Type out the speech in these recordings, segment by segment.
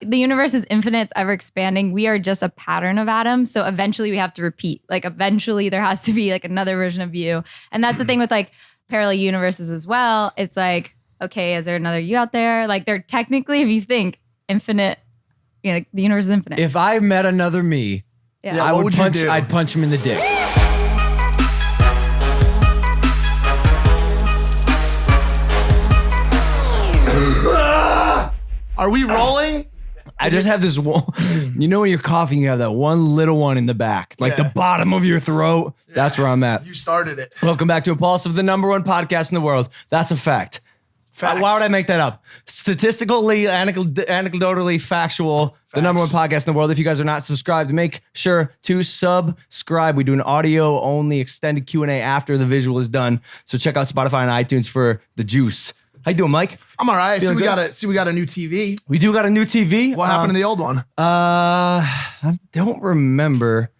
the universe is infinite, it's ever expanding. We are just a pattern of atoms. So eventually we have to repeat. Like eventually there has to be like another version of you. And that's the thing with like parallel universes as well. It's like, okay, is there another you out there? Like they're technically, if you think infinite, you know, the universe is infinite. If I met another me, I'd punch him in the dick. Are we rolling? I just have this one. You know when you're coughing, you have that one little one in the back, like the bottom of your throat. Yeah. That's where I'm at. You started it. Welcome back to Impaulsive, the #1 podcast in the world. That's a fact. Facts. Why would I make that up? Statistically, anecdotally, factual. Facts. The #1 podcast in the world. If you guys are not subscribed, make sure to subscribe. We do an audio-only extended Q&A after the visual is done. So check out Spotify and iTunes for the juice. How you doing, Mike? I'm all right. We got a new TV. We do got a new TV. What happened to the old one? I don't remember.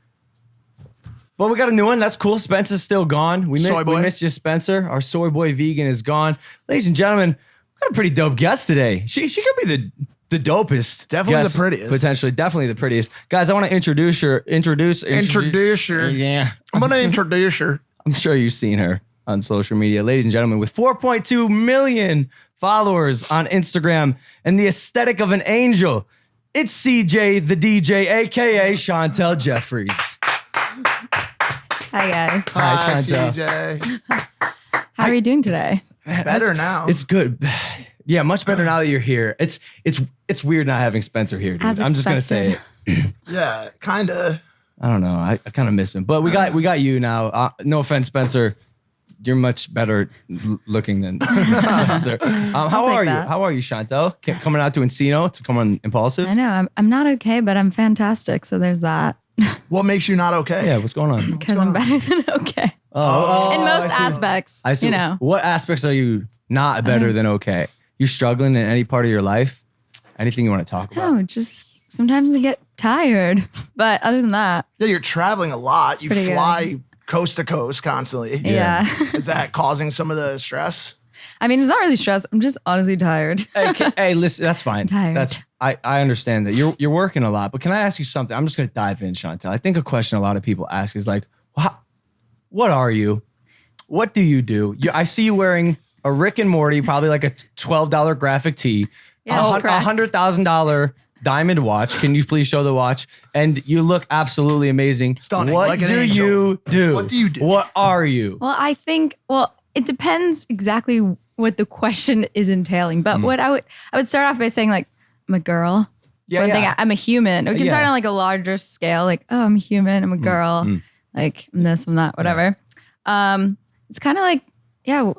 Well, we got a new one. That's cool. Spencer's still gone. We missed you, Spencer. Our soy boy vegan is gone. Ladies and gentlemen, we got a pretty dope guest today. She could be the dopest. Definitely the prettiest. Potentially, definitely the prettiest. Guys, I want to introduce her. Introduce her. Yeah. I'm going to introduce her. I'm sure you've seen her on social media. Ladies and gentlemen, with 4.2 million followers on Instagram and the aesthetic of an angel, it's CJ the DJ, a.k.a. Chantel Jeffries. Hi, guys. Hi, Chantel. CJ. How are you doing today? Better now. It's good. Yeah, much better now that you're here. It's weird not having Spencer here, dude. I'm just gonna say it. Yeah, kind of. I don't know. I kind of miss him, but we got you now. No offense, Spencer. You're much better looking than Spencer. How are you? How are you, Chantel? Coming out to Encino to come on Impaulsive? I know. I'm not okay, but I'm fantastic. So there's that. What makes you not okay? Yeah, what's going on? Because I'm better than okay. Oh, in most aspects. I see. You know. What aspects are you not better than okay? You struggling in any part of your life? Anything you want to talk about? No, just sometimes I get tired. But other than that. Yeah, you're traveling a lot. You fly good. Coast to coast constantly. Yeah. Is that causing some of the stress? I mean, it's not really stress. I'm just honestly tired. Hey, listen, that's fine. I'm tired. I understand that you're working a lot, but can I ask you something? I'm just gonna dive in, Chantel. I think a question a lot of people ask is like, what are you? What do you do? I see you wearing a Rick and Morty, probably like a $12 graphic tee, Yes, correct. $100,000 diamond watch. Can you please show the watch? And you look absolutely amazing. Stunning. What like an do angel. you do? What do you do? What are you? Well, I think, it depends exactly what the question is entailing. But what I would start off by saying like, I'm a girl. Yeah, one thing, I'm a human. We can start on like a larger scale, like, oh, I'm a human, I'm a girl, like I'm this, I'm that, whatever. It's kind of like,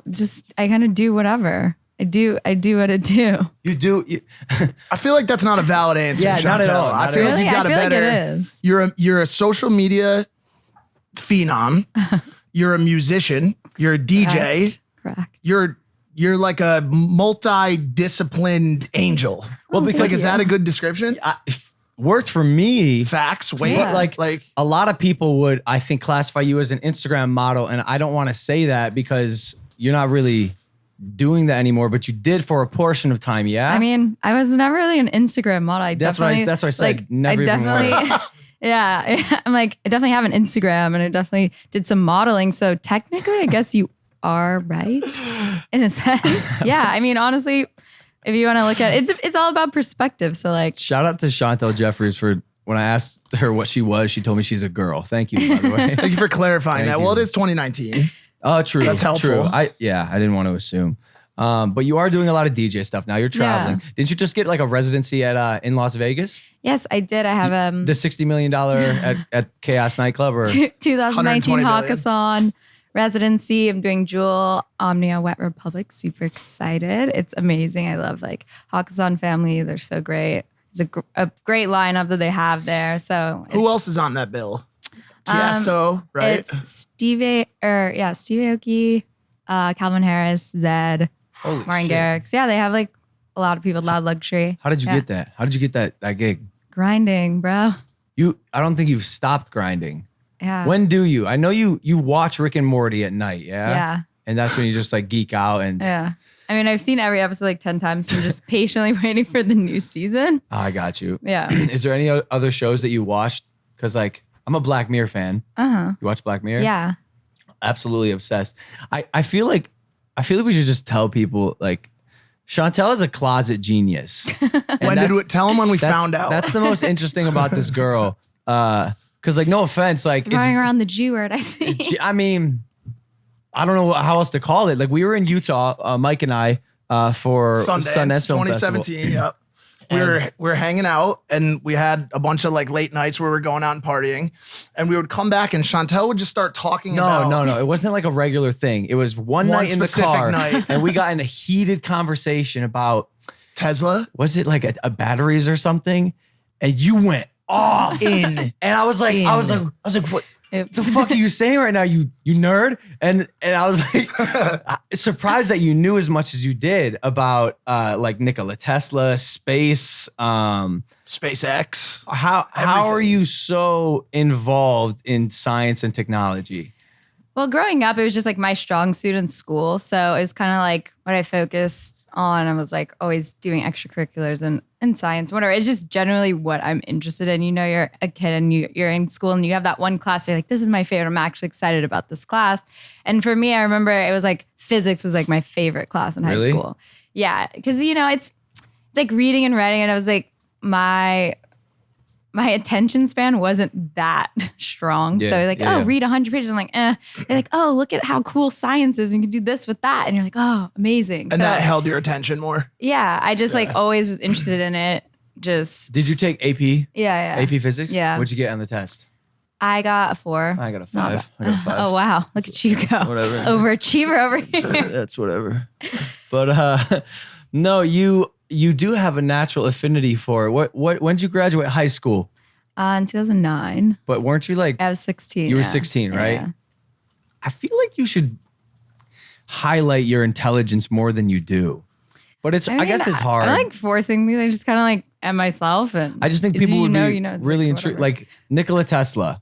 just I kind of do whatever. I do what I do. You do. I feel like that's not a valid answer. Yeah, Chantel. not at all. I feel like you got a better. Like it is. You're a social media phenom. You're a musician. You're a DJ. Correct. You're like a multi-disciplined angel. Well, because like, is that a good description? Worked for me. Facts. Wait, Yeah. like A lot of people would, I think, classify you as an Instagram model, and I don't want to say that because you're not really doing that anymore, but you did for a portion of time, yeah? I mean, I was never really an Instagram model. That's what I said. Like, never I even definitely, I'm like, I definitely have an Instagram and I definitely did some modeling. So technically, I guess you are right in a sense. Yeah. I mean, honestly, if you want to look at it, it's all about perspective. So like, Shout out to Chantel Jeffries for when I asked her what she was, she told me she's a girl. Thank you, by the way. thank you for clarifying that. Thank Well, you. it is 2019. Oh, true. That's helpful. True. I didn't want to assume. But you are doing a lot of DJ stuff now. You're traveling. Yeah. Didn't you just get like a residency at in Las Vegas? yes, I did. I have The $60 million at Chaos nightclub, or 2019 $120 million. Hawkathon residency. I'm doing Jewel, Omnia, Wet Republic. Super excited. It's amazing. I love like Hawkathon family. They're so great. It's a great lineup that they have there. So Who else is on that bill? Tiesto, right? It's Steve Aoki, Calvin Harris, Zed, Holy Martin shit. Garrix. Yeah, they have like a lot of people, Loud Luxury. How did you get that? How did you get that gig? Grinding, bro. I don't think you've stopped grinding. Yeah. When do you? I know you watch Rick and Morty at night, yeah? Yeah. And that's when you just like geek out and Yeah. I mean, I've seen every episode like 10 times. So I'm just patiently waiting for the new season. I got you. Yeah. Is there any other shows that you watched? Because like I'm a Black Mirror fan. You watch Black Mirror? Yeah. Absolutely obsessed. I feel like we should just tell people like Chantel is a closet genius. Tell them when we found out. That's the most interesting about this girl. Because like no offense, like Throwing around the G word, I see. I mean, I don't know how else to call it. Like we were in Utah, Mike and I, for Sundance Film 2017. Festival. Yep. We were hanging out and we had a bunch of like late nights where we were going out and partying, and we would come back and Chantel would just start talking about. No. It wasn't like a regular thing. It was one night in the car night. and we got in a heated conversation about Tesla. Was it like a batteries or something? And you went off and I was like, what? Oops. The fuck are you saying right now, you nerd? And I was like surprised that you knew as much as you did about like Nikola Tesla, space, SpaceX. How are you so involved in science and technology? Well, growing up, it was just like my strong suit in school. So it was kind of like what I focused on. I was like always doing extracurriculars and science, whatever. It's just generally what I'm interested in. You know, you're a kid and you're in school and you have that one class. You're like, this is my favorite. I'm actually excited about this class. And for me, I remember it was like physics was like my favorite class in high school. Yeah, because you know it's like reading and writing, and I was like my attention span wasn't that strong. Yeah, So like, yeah. read 100 pages. I'm like, eh. They're like, oh, look at how cool science is. You can do this with that. And you're like, oh, amazing. And so, that held your attention more. yeah, I just like always was interested in it. Just, Did you take AP? yeah. AP physics? Yeah. What'd you get on the test? I got a 4. I got a Not 5. I got a 5. Oh, wow. Look at you go. Whatever. Overachiever over here. That's whatever. But no, you do have a natural affinity for it. When did you graduate high school? In 2009. But weren't you like I was 16. you were yeah. 16, right? Yeah. I feel like you should highlight your intelligence more than you do. But I guess it's hard. I like forcing things. I just kind of like am myself. And I just think it's people who would be it's really like, intrigued. whatever. Like Nikola Tesla.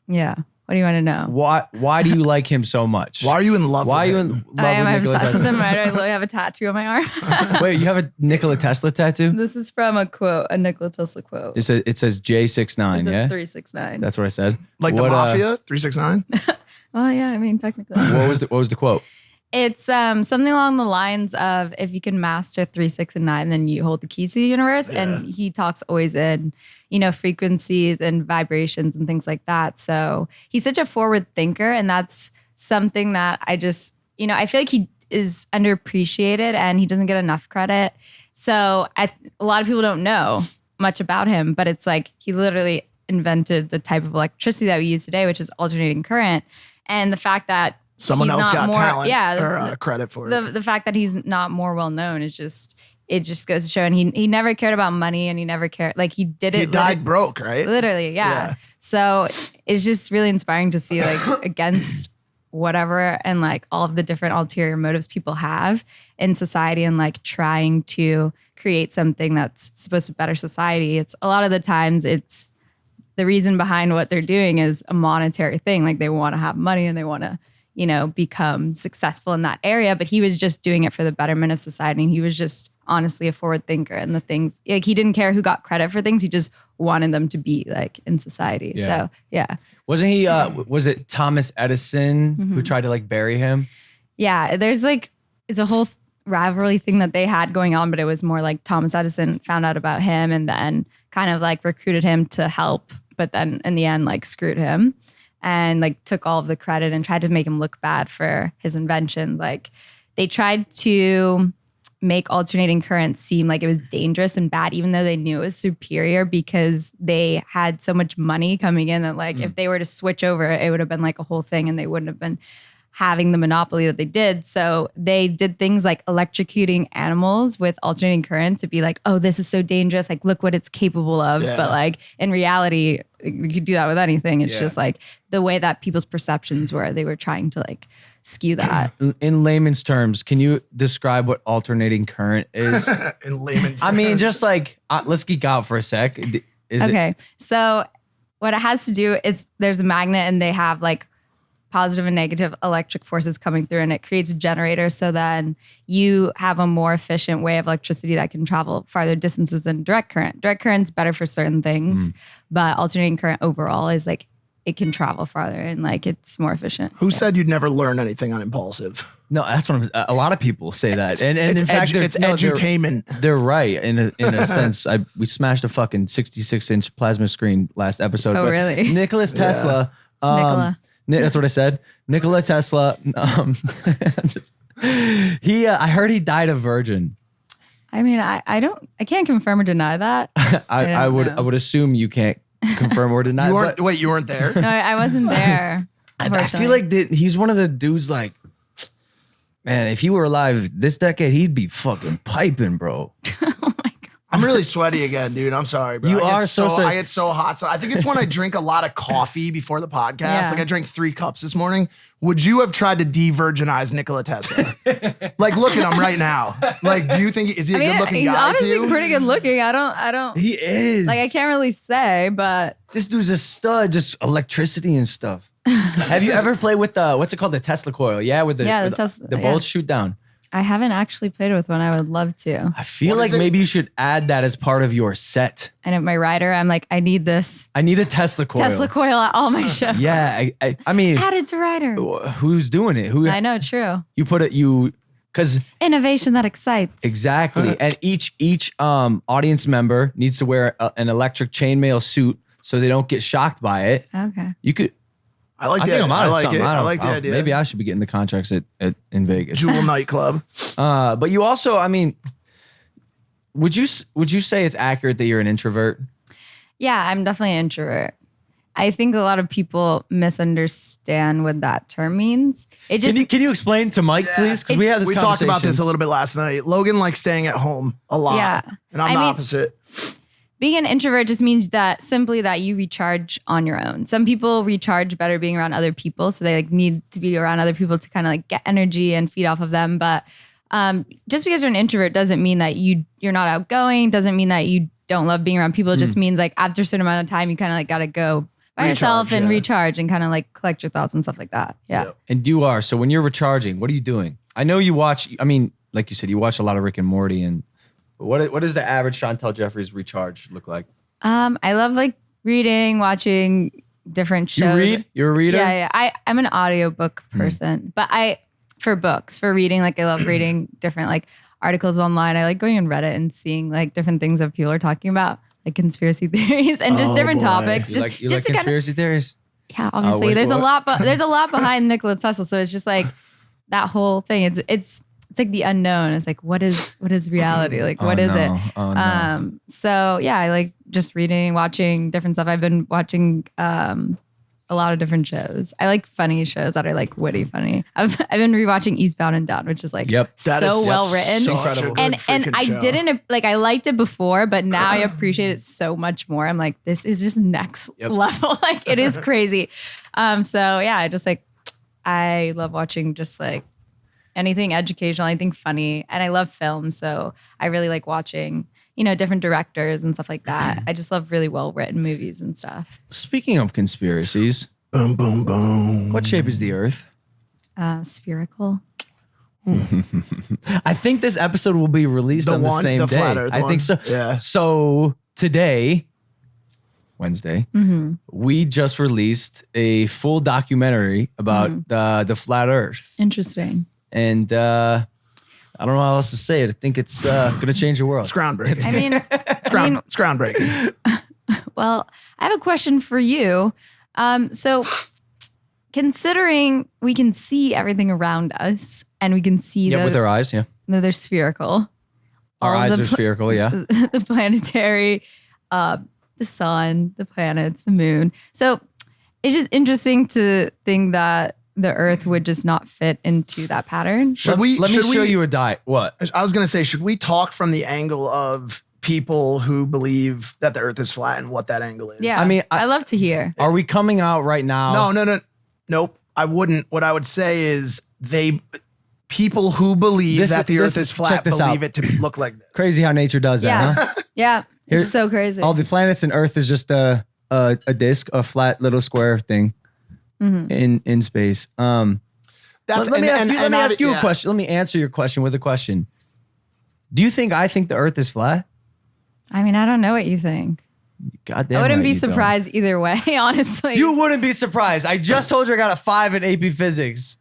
Yeah. What do you want to know? Why do you like him so much? Why are you in love Why are with you him? in love I am with Nikola obsessed with Tesla? him. Right? I literally have a tattoo on my arm. Wait, you have a Nikola Tesla tattoo? This is from a quote, a Nikola Tesla quote. It says J69, This yeah? is 369. That's what I said. Like the Mafia, 369? Well, yeah, I mean, technically. What was the quote? It's something along the lines of if you can master 3, 6, and 9, then you hold the keys to the universe. Yeah. And he talks always in, frequencies and vibrations and things like that. So he's such a forward thinker. And that's something that I just, I feel like he is underappreciated and he doesn't get enough credit. So a lot of people don't know much about him, but it's like he literally invented the type of electricity that we use today, which is alternating current. And the fact that Someone he's else not got more, talent yeah, or credit for it. the fact that he's not more well known is just goes to show. And he never cared about money, and he never cared. Like he did it. He died broke, right? Literally, yeah. Yeah. So it's just really inspiring to see like against whatever and like all of the different ulterior motives people have in society and like trying to create something that's supposed to better society. It's a lot of the times it's the reason behind what they're doing is a monetary thing. Like they want to have money and they want to become successful in that area. But he was just doing it for the betterment of society. And he was just honestly a forward thinker. And the things, like he didn't care who got credit for things. He just wanted them to be like in society. Yeah. So, yeah. Wasn't he, was it Thomas Edison who tried to like bury him? Yeah. There's like, it's a whole rivalry thing that they had going on, but it was more like Thomas Edison found out about him and then kind of like recruited him to help. But then in the end, like screwed him. And like took all of the credit and tried to make him look bad for his invention. Like they tried to make alternating current seem like it was dangerous and bad, even though they knew it was superior because they had so much money coming in that like if they were to switch over, it would have been like a whole thing and they wouldn't have been having the monopoly that they did. So they did things like electrocuting animals with alternating current to be like, oh, this is so dangerous. Like, look what it's capable of. Yeah. But like in reality, you could do that with anything. It's Yeah. just like the way that people's perceptions were, they were trying to like skew that. In layman's terms, can you describe what alternating current is? In layman's I mean, terms. just like, let's geek out for a sec. Is it, Okay. So what it has to do is there's a magnet and they have like positive and negative electric forces coming through, and it creates a generator. So then you have a more efficient way of electricity that can travel farther distances than direct current. Direct current's better for certain things, but alternating current overall is like it can travel farther and like it's more efficient. Who said you'd never learn anything on Impaulsive? No, that's what a lot of people say that, and It's in fact, it's edutainment. they're right in a sense. We smashed a fucking 66-inch plasma screen last episode. Oh, but really? Nikola Tesla. Nikola. That's what I said. Nikola Tesla. I heard he died a virgin. I mean, I can't confirm or deny that. I would assume you can't confirm or deny. You weren't there? No, I wasn't there. I feel like he's one of the dudes like, man, if he were alive this decade, he'd be fucking piping, bro. Oh my God. I'm really sweaty again, dude. I'm sorry, bro. I get so hot. So I think it's when I drink a lot of coffee before the podcast. Yeah. Like I drank 3 cups this morning. Would you have tried to de-virginize Nikola Tesla? Like, look at him right now. Like, do you think is he a good-looking guy to you? He's honestly pretty good looking. I don't. He is. Like, I can't really say, but This dude's a stud, just electricity and stuff. Have you ever played with what's it called? The Tesla coil? Yeah, with the Tesla. the bolts shoot down. I haven't actually played with one. I would love to. I feel What like is it? maybe you should add that as part of your set. And at my rider, I'm like, I need this I need a Tesla coil. Tesla coil at all my shows. Yeah, I mean, Add it to rider. who's doing it? Who I know, true. you put it? Because Innovation that excites. exactly, and each audience member needs to wear an electric chainmail suit so they don't get shocked by it. Okay. You could. I like I the think I'm idea. on I like something. it. I like the don't- idea. Maybe I should be getting the contracts in Vegas. Jewel nightclub. But you also, I mean, would you say it's accurate that you're an introvert? Yeah, I'm definitely an introvert. I think a lot of people misunderstand what that term means. It just Can you explain to Mike, please? Because we had this. We talked about this conversation. a little bit last night. Logan likes staying at home a lot. Yeah. And I'm I the mean- opposite. being an introvert just means that simply that you recharge on your own. Some people recharge better being around other people, so they like need to be around other people to kind of like get energy and feed off of them. But just because you're an introvert doesn't mean that you're not outgoing. Doesn't mean that you don't love being around people. It just means like after a certain amount of time, you kind of like got to go by yourself and recharge and kind of like collect your thoughts and stuff like that. Yeah. And you are. So when you're recharging, what are you doing? I know you watch. I mean, like you said, you watch a lot of Rick and Morty. And what does the average Chantel Jeffries recharge look like? I love like reading, watching different shows. You read? You're a reader? Yeah. I'm an audiobook person, but for books, for reading, like I love reading different like articles online. I like going on Reddit and seeing like different things that people are talking about, like conspiracy theories and just different topics. You like just to kind of, conspiracy theories? yeah, obviously there's a lot, but there's a lot behind Nikola Tesla. So it's just like that whole thing. It's like the unknown. It's like, what is reality? Like, what is it? Oh, no. So yeah, I like just reading, watching different stuff. I've been watching a lot of different shows. I like funny shows that are like witty funny. I've been rewatching Eastbound and Down, which is like Yep. That so is well written. such a Incredible. good And freaking I show. didn't like, I liked it before, but now I appreciate it so much more. I'm like, this is just next level. Like it is crazy. So yeah, I love watching just like anything educational, anything funny. And I love film. So I really like watching, different directors and stuff like that. I just love really well written movies and stuff. Speaking of conspiracies, Boom, boom, boom. what shape is the Earth? Spherical. I think this episode will be released on the same the day. flat Earth I one. think so. Yeah. So today, Wednesday, we just released a full documentary about the flat Earth, Interesting. and I don't know how else to say it. I think it's going to change the world. It's groundbreaking. I mean, It's groundbreaking. well, I have a question for you. So considering we can see everything around us and we can see Yeah, with our eyes. Yeah, that they're spherical. our all eyes the are spherical. Yeah. the planetary, the sun, the planets, the moon. So it's just interesting to think that the Earth would just not fit into that pattern. Should we? Let me should show we- you a diet. What? I was going to say, should we talk from the angle of people who believe that the Earth is flat and what that angle is? Yeah. I mean, I love to hear. Are we coming out right now? Nope. I wouldn't. What I would say is people who believe that the Earth is check flat this believe out. it to look like this. Crazy how nature does that, Yeah. huh? Yeah. Here- It's so crazy. All the planets and Earth is just a disc, a flat little square thing. in space. Let me ask you a question. Let me answer your question with a question. Do you think I think the Earth is flat? I mean, I don't know what you think. Goddamn, I wouldn't right be you surprised either way, honestly. don't. You wouldn't be surprised. I just told you I got a 5 in AP Physics.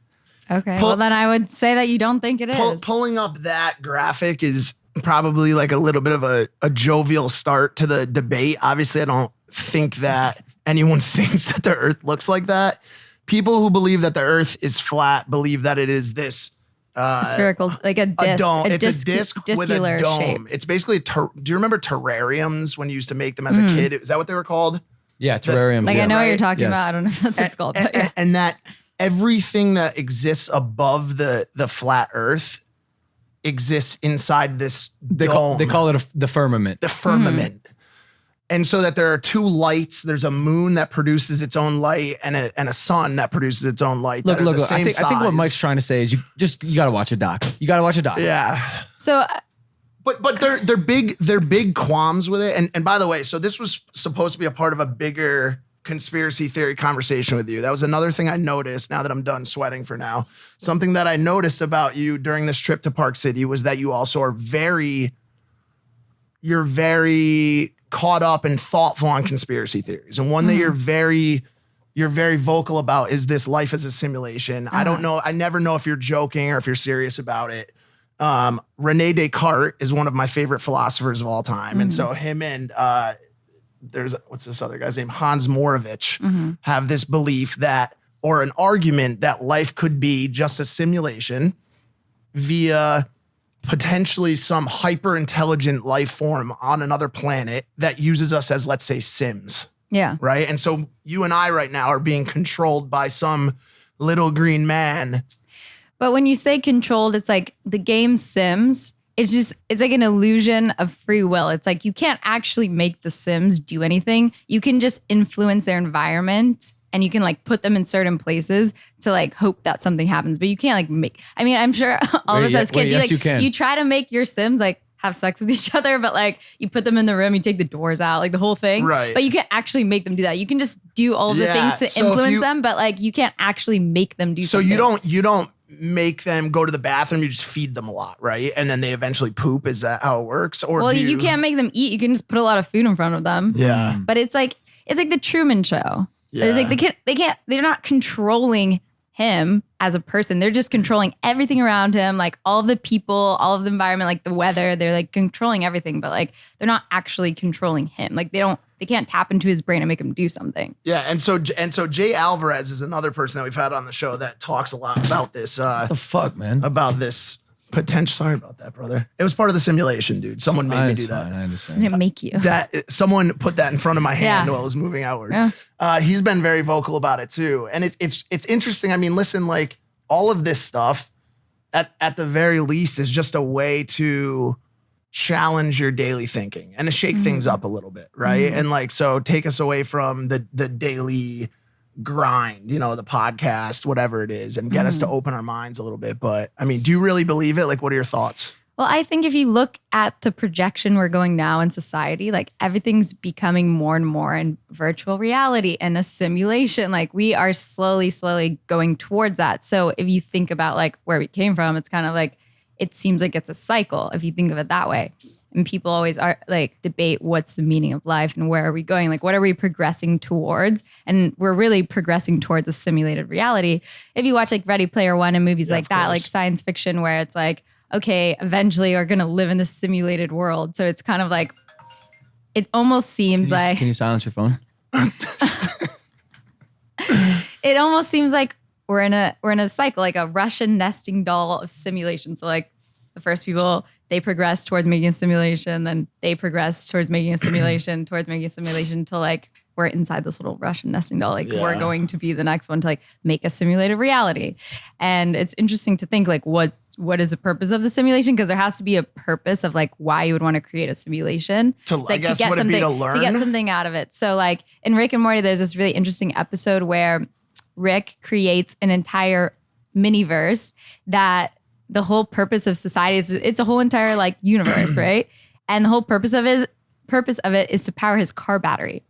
Okay, well then I would say that you don't think it is. Pulling up that graphic is probably like a little bit of a jovial start to the debate. Obviously, I don't think that anyone thinks that the Earth looks like that. People who believe that the Earth is flat believe that it is this spherical, like a disc. dome. It's a disc with a dome. Shape. It's basically, do you remember terrariums when you used to make them as a kid? Is that what they were called? Yeah, terrariums. Like I know what you're talking Yes. about. I don't know if that's what it's called. But yeah. And that everything that exists above the flat Earth exists inside this dome. They call it the firmament. The firmament. And so that there are two lights. There's a moon that produces its own light and a sun that produces its own light. Look. I think what size. Mike's trying to say is you got to watch a doc. You got to watch a doc. Yeah. So, But they're big qualms with it. And by the way, so this was supposed to be a part of a bigger conspiracy theory conversation with you. That was another thing I noticed now that I'm done sweating for now. Something that I noticed about you during this trip to Park City was that you also are you're very caught up and thoughtful on conspiracy theories. And one that you're very vocal about is this life as a simulation. I don't know. I never know if you're joking or if you're serious about it. Rene Descartes is one of my favorite philosophers of all time. And so him and what's this other guy's name? Hans Moravich have this belief that, or an argument that life could be just a simulation via potentially some hyper intelligent life form on another planet that uses us as, let's say, Sims. yeah. Right. And so you and I right now are being controlled by some little green man. But when you say controlled, it's like the game Sims. It's like an illusion of free will. It's like you can't actually make the Sims do anything. You can just influence their environment and you can like put them in certain places to like hope that something happens. But you can't like make, I mean, I'm sure all of us as kids, yes, you can. You try to make your Sims like have sex with each other, but like you put them in the room, you take the doors out, like the whole thing. Right. But you can't actually make them do that. You can just do all the things to influence them, but like you can't actually make them do something. So you don't make them go to the bathroom, you just feed them a lot, right? And then they eventually poop. Is that how it works? Or well, you can't make them eat. You can just put a lot of food in front of them. Yeah. But it's like the Truman Show. Yeah. It's like they're not controlling him as a person. They're just controlling everything around him, like all of the people, all of the environment, like the weather. They're like controlling everything, but like they're not actually controlling him. Like they can't tap into his brain and make him do something. Yeah, and so Jay Alvarez is another person that we've had on the show that talks a lot about this. What the fuck, man? About this potential. Sorry about that, brother. It was part of the simulation, dude. Someone made me do that. I I understand. didn't make you. That someone put that in front of my hand Yeah. while I was moving outwards. Yeah. He's been very vocal about it too, and it's interesting. I mean, listen, like all of this stuff, at the very least, is just a way to challenge your daily thinking and to shake things up a little bit, right? And like, so take us away from the daily grind, the podcast, whatever it is, and get us to open our minds a little bit. But I mean, do you really believe it? Like, what are your thoughts? Well, I think if you look at the projection we're going now in society, like everything's becoming more and more in virtual reality and a simulation. Like we are slowly going towards that. So if you think about like where we came from, it's kind of like, it seems like it's a cycle if you think of it that way. And people always are like debate what's the meaning of life and where are we going? Like, what are we progressing towards? And we're really progressing towards a simulated reality. If you watch like Ready Player One and movies like that, like science fiction, where it's like, okay, eventually we're going to live in this simulated world. So it's kind of like, it almost seems like. Can you silence your phone? It almost seems like we're in a cycle, like a Russian nesting doll of simulation. So like the first people, they progress towards making a simulation, then they progress towards making a simulation, until like we're inside this little Russian nesting doll. Like we're going to be the next one to like make a simulated reality. And it's interesting to think like what is the purpose of the simulation? Because there has to be a purpose of like why you would want to create a simulation. I guess would it be to learn? To get something out of it. So like in Rick and Morty, there's this really interesting episode where Rick creates an entire miniverse that the whole purpose of society is, it's a whole entire like universe, right? And the whole purpose of it is to power his car battery.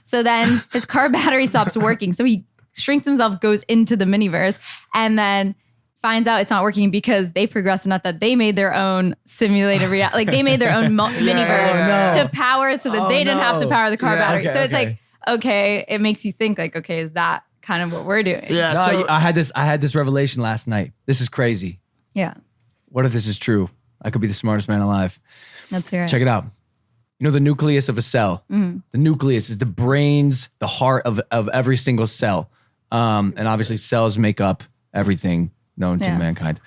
So then his car battery stops working. So he shrinks himself, goes into the miniverse, and then finds out it's not working because they progressed enough that they made their own simulated reality. Like they made their own miniverse to power it so that they didn't have to power the car battery. Okay, so it's like, okay, it makes you think like, okay, is that kind of what we're doing? Yeah. No, So I had this revelation last night. This is crazy. Yeah. What if this is true? I could be the smartest man alive. Let's hear it. Check it out. You know the nucleus of a cell. The nucleus is the brains, the heart of every single cell. And obviously cells make up everything known to mankind.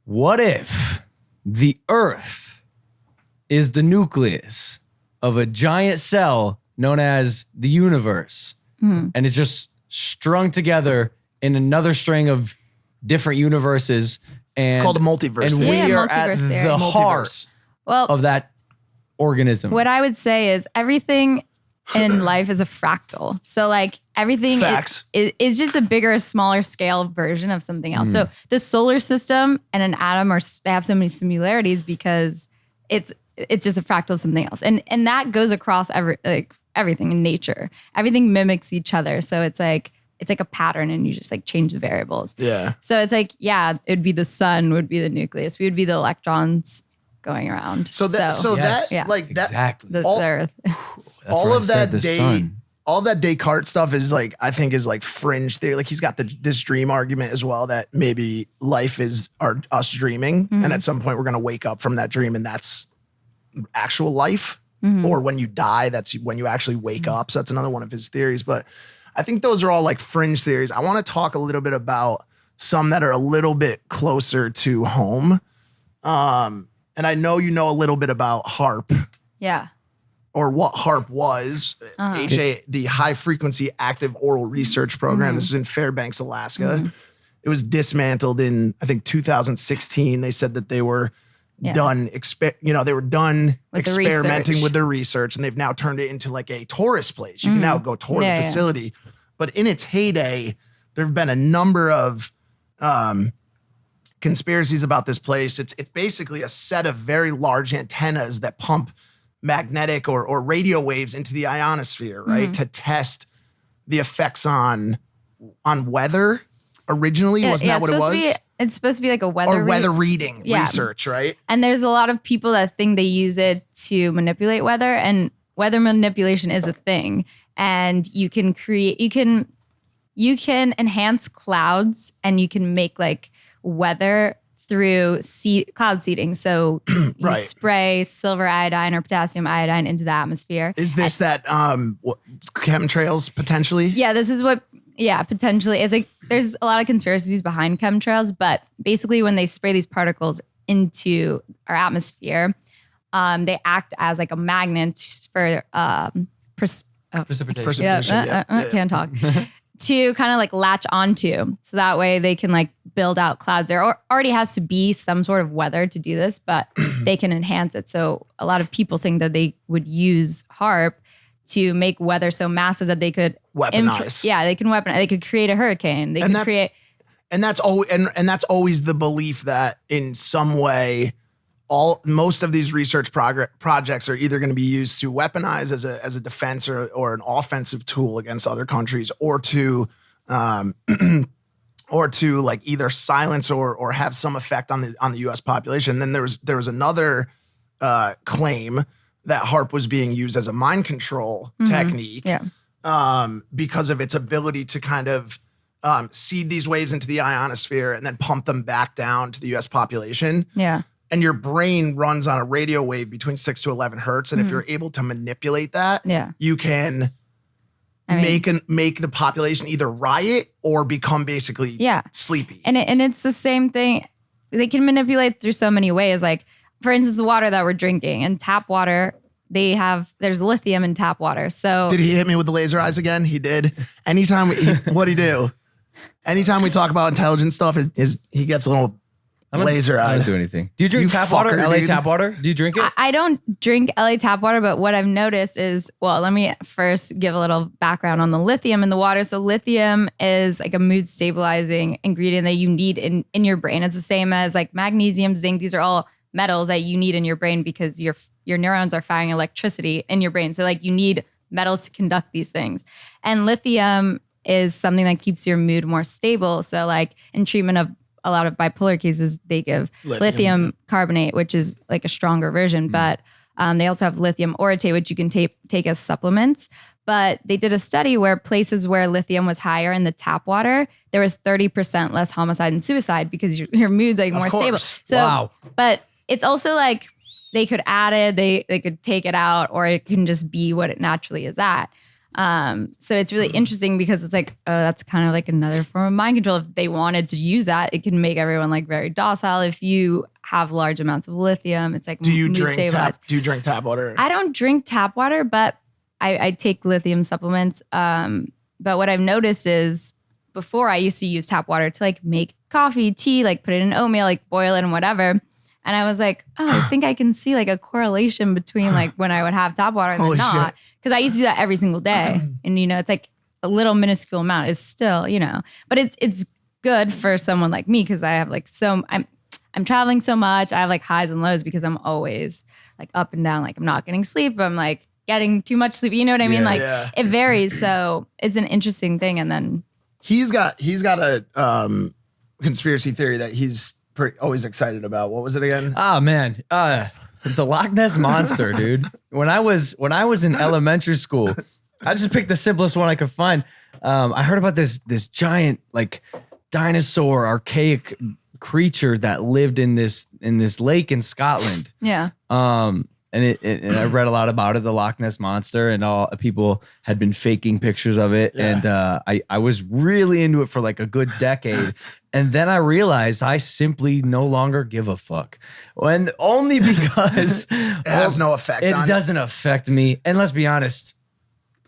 What if the Earth is the nucleus of a giant cell known as the universe? And it's just strung together in another string of different universes. And it's called a multiverse. And we Yeah, are at multiverse theory. the heart Multiverse. Well, of that organism. what I would say is everything in life is a fractal. So like everything Facts. is just a bigger, smaller scale version of something else. So the solar system and an atom they have so many similarities because it's just a fractal of something else. And that goes across everything in nature. Everything mimics each other. So it's like a pattern and you just like change the variables. Yeah. So it's like, yeah, it would be the sun would be the nucleus. We would be the electrons going around. So Yes. like that, Exactly. the Earth. That's all why I of said that the day, sun. all that Descartes stuff is like, I think is like fringe theory. Like he's got this dream argument as well that maybe life is us dreaming. And at some point we're going to wake up from that dream and that's actual life. Or when you die, that's when you actually wake up. So that's another one of his theories. But I think those are all like fringe theories. I want to talk a little bit about some that are a little bit closer to home. And I know you know a little bit about HARP. Yeah. Or what HARP was, the High Frequency Active Oral Research Program. This was in Fairbanks, Alaska. It was dismantled in, I think, 2016. They said that they were done, they were done With the experimenting research. with their research, and they've now turned it into like a tourist place. You can now go tour the facility. But in its heyday, there have been a number of conspiracies about this place. It's basically a set of very large antennas that pump magnetic or radio waves into the ionosphere, right? To test the effects on weather originally. Wasn't that what it was? It's supposed to be like a weather Or weather reading research, right? And there's a lot of people that think they use it to manipulate weather, and weather manipulation is a thing. And you can enhance clouds and you can make like weather through cloud seeding. So you Right. spray silver iodine or potassium iodine into the atmosphere. Is this that chemtrails potentially? Yeah, this is what, potentially. It's like there's a lot of conspiracies behind chemtrails, but basically when they spray these particles into our atmosphere, they act as like a magnet for Precipitation. can't talk. To kind of like latch onto. So that way they can like build out clouds. There already has to be some sort of weather to do this, but they can enhance it. So a lot of people think that they would use HARP to make weather so massive that they could Weaponize. they can weaponize. They could create a hurricane. They could create. And that's always the belief that in some way, most of these research projects are either going to be used to weaponize as a defense or an offensive tool against other countries, or to like either silence or have some effect on the U.S. population. Then there was another claim that HARP was being used as a mind control technique, because of its ability to kind of seed these waves into the ionosphere and then pump them back down to the U.S. population. Yeah. And your brain runs on a radio wave between 6 to 11 hertz. And if you're able to manipulate that, you can make the population either riot or become basically sleepy. And it's the same thing. They can manipulate through so many ways. Like, for instance, the water that we're drinking and tap water, there's lithium in tap water. So did he hit me with the laser eyes again? He did. Anytime what'd he do? Anytime we talk about intelligent stuff, he gets a little laser I eyed. don't do anything. Do you drink tap water? fucker, LA dude. tap water? Do you drink it? I don't drink LA tap water, but what I've noticed is, well, let me first give a little background on the lithium in the water. So lithium is like a mood stabilizing ingredient that you need in your brain. It's the same as like magnesium, zinc. These are all metals that you need in your brain because your neurons are firing electricity in your brain. So like you need metals to conduct these things. And lithium is something that keeps your mood more stable. So like in treatment of a lot of bipolar cases, they give lithium carbonate, which is like a stronger version, but they also have lithium orotate, which you can take as supplements. But they did a study where places where lithium was higher in the tap water, there was 30% less homicide and suicide because your mood's like more stable. So, wow. But it's also like they could add it, they could take it out, or it can just be what it naturally is at. So it's really interesting because it's like, oh, that's kind of like another form of mind control. If they wanted to use that, it can make everyone like very docile. If you have large amounts of lithium, it's like, Do you drink tap water? I don't drink tap water, but I take lithium supplements. But what I've noticed is before I used to use tap water to like make coffee, tea, like put it in oatmeal, like boil it and whatever. And I was like, oh, I think I can see like a correlation between like when I would have tap water and then not. Because I used to do that every single day. And, you know, it's like a little minuscule amount is still, you know, but it's good for someone like me because I have like I'm traveling so much. I have like highs and lows because I'm always like up and down. Like I'm not getting sleep. I'm like getting too much sleep. You know what I mean? Like it varies. So it's an interesting thing. And then he's got a conspiracy theory that he's always excited about. What was it again? Oh man, the Loch Ness monster, dude. When I was in elementary school, I just picked the simplest one I could find. I heard about this giant like dinosaur archaic creature that lived in this lake in Scotland. Yeah. And I read a lot about it, the Loch Ness monster, and all people had been faking pictures of it. Yeah. And I was really into it for like a good decade. And then I realized I simply no longer give a fuck. And only because it has no effect. It doesn't affect me. And let's be honest,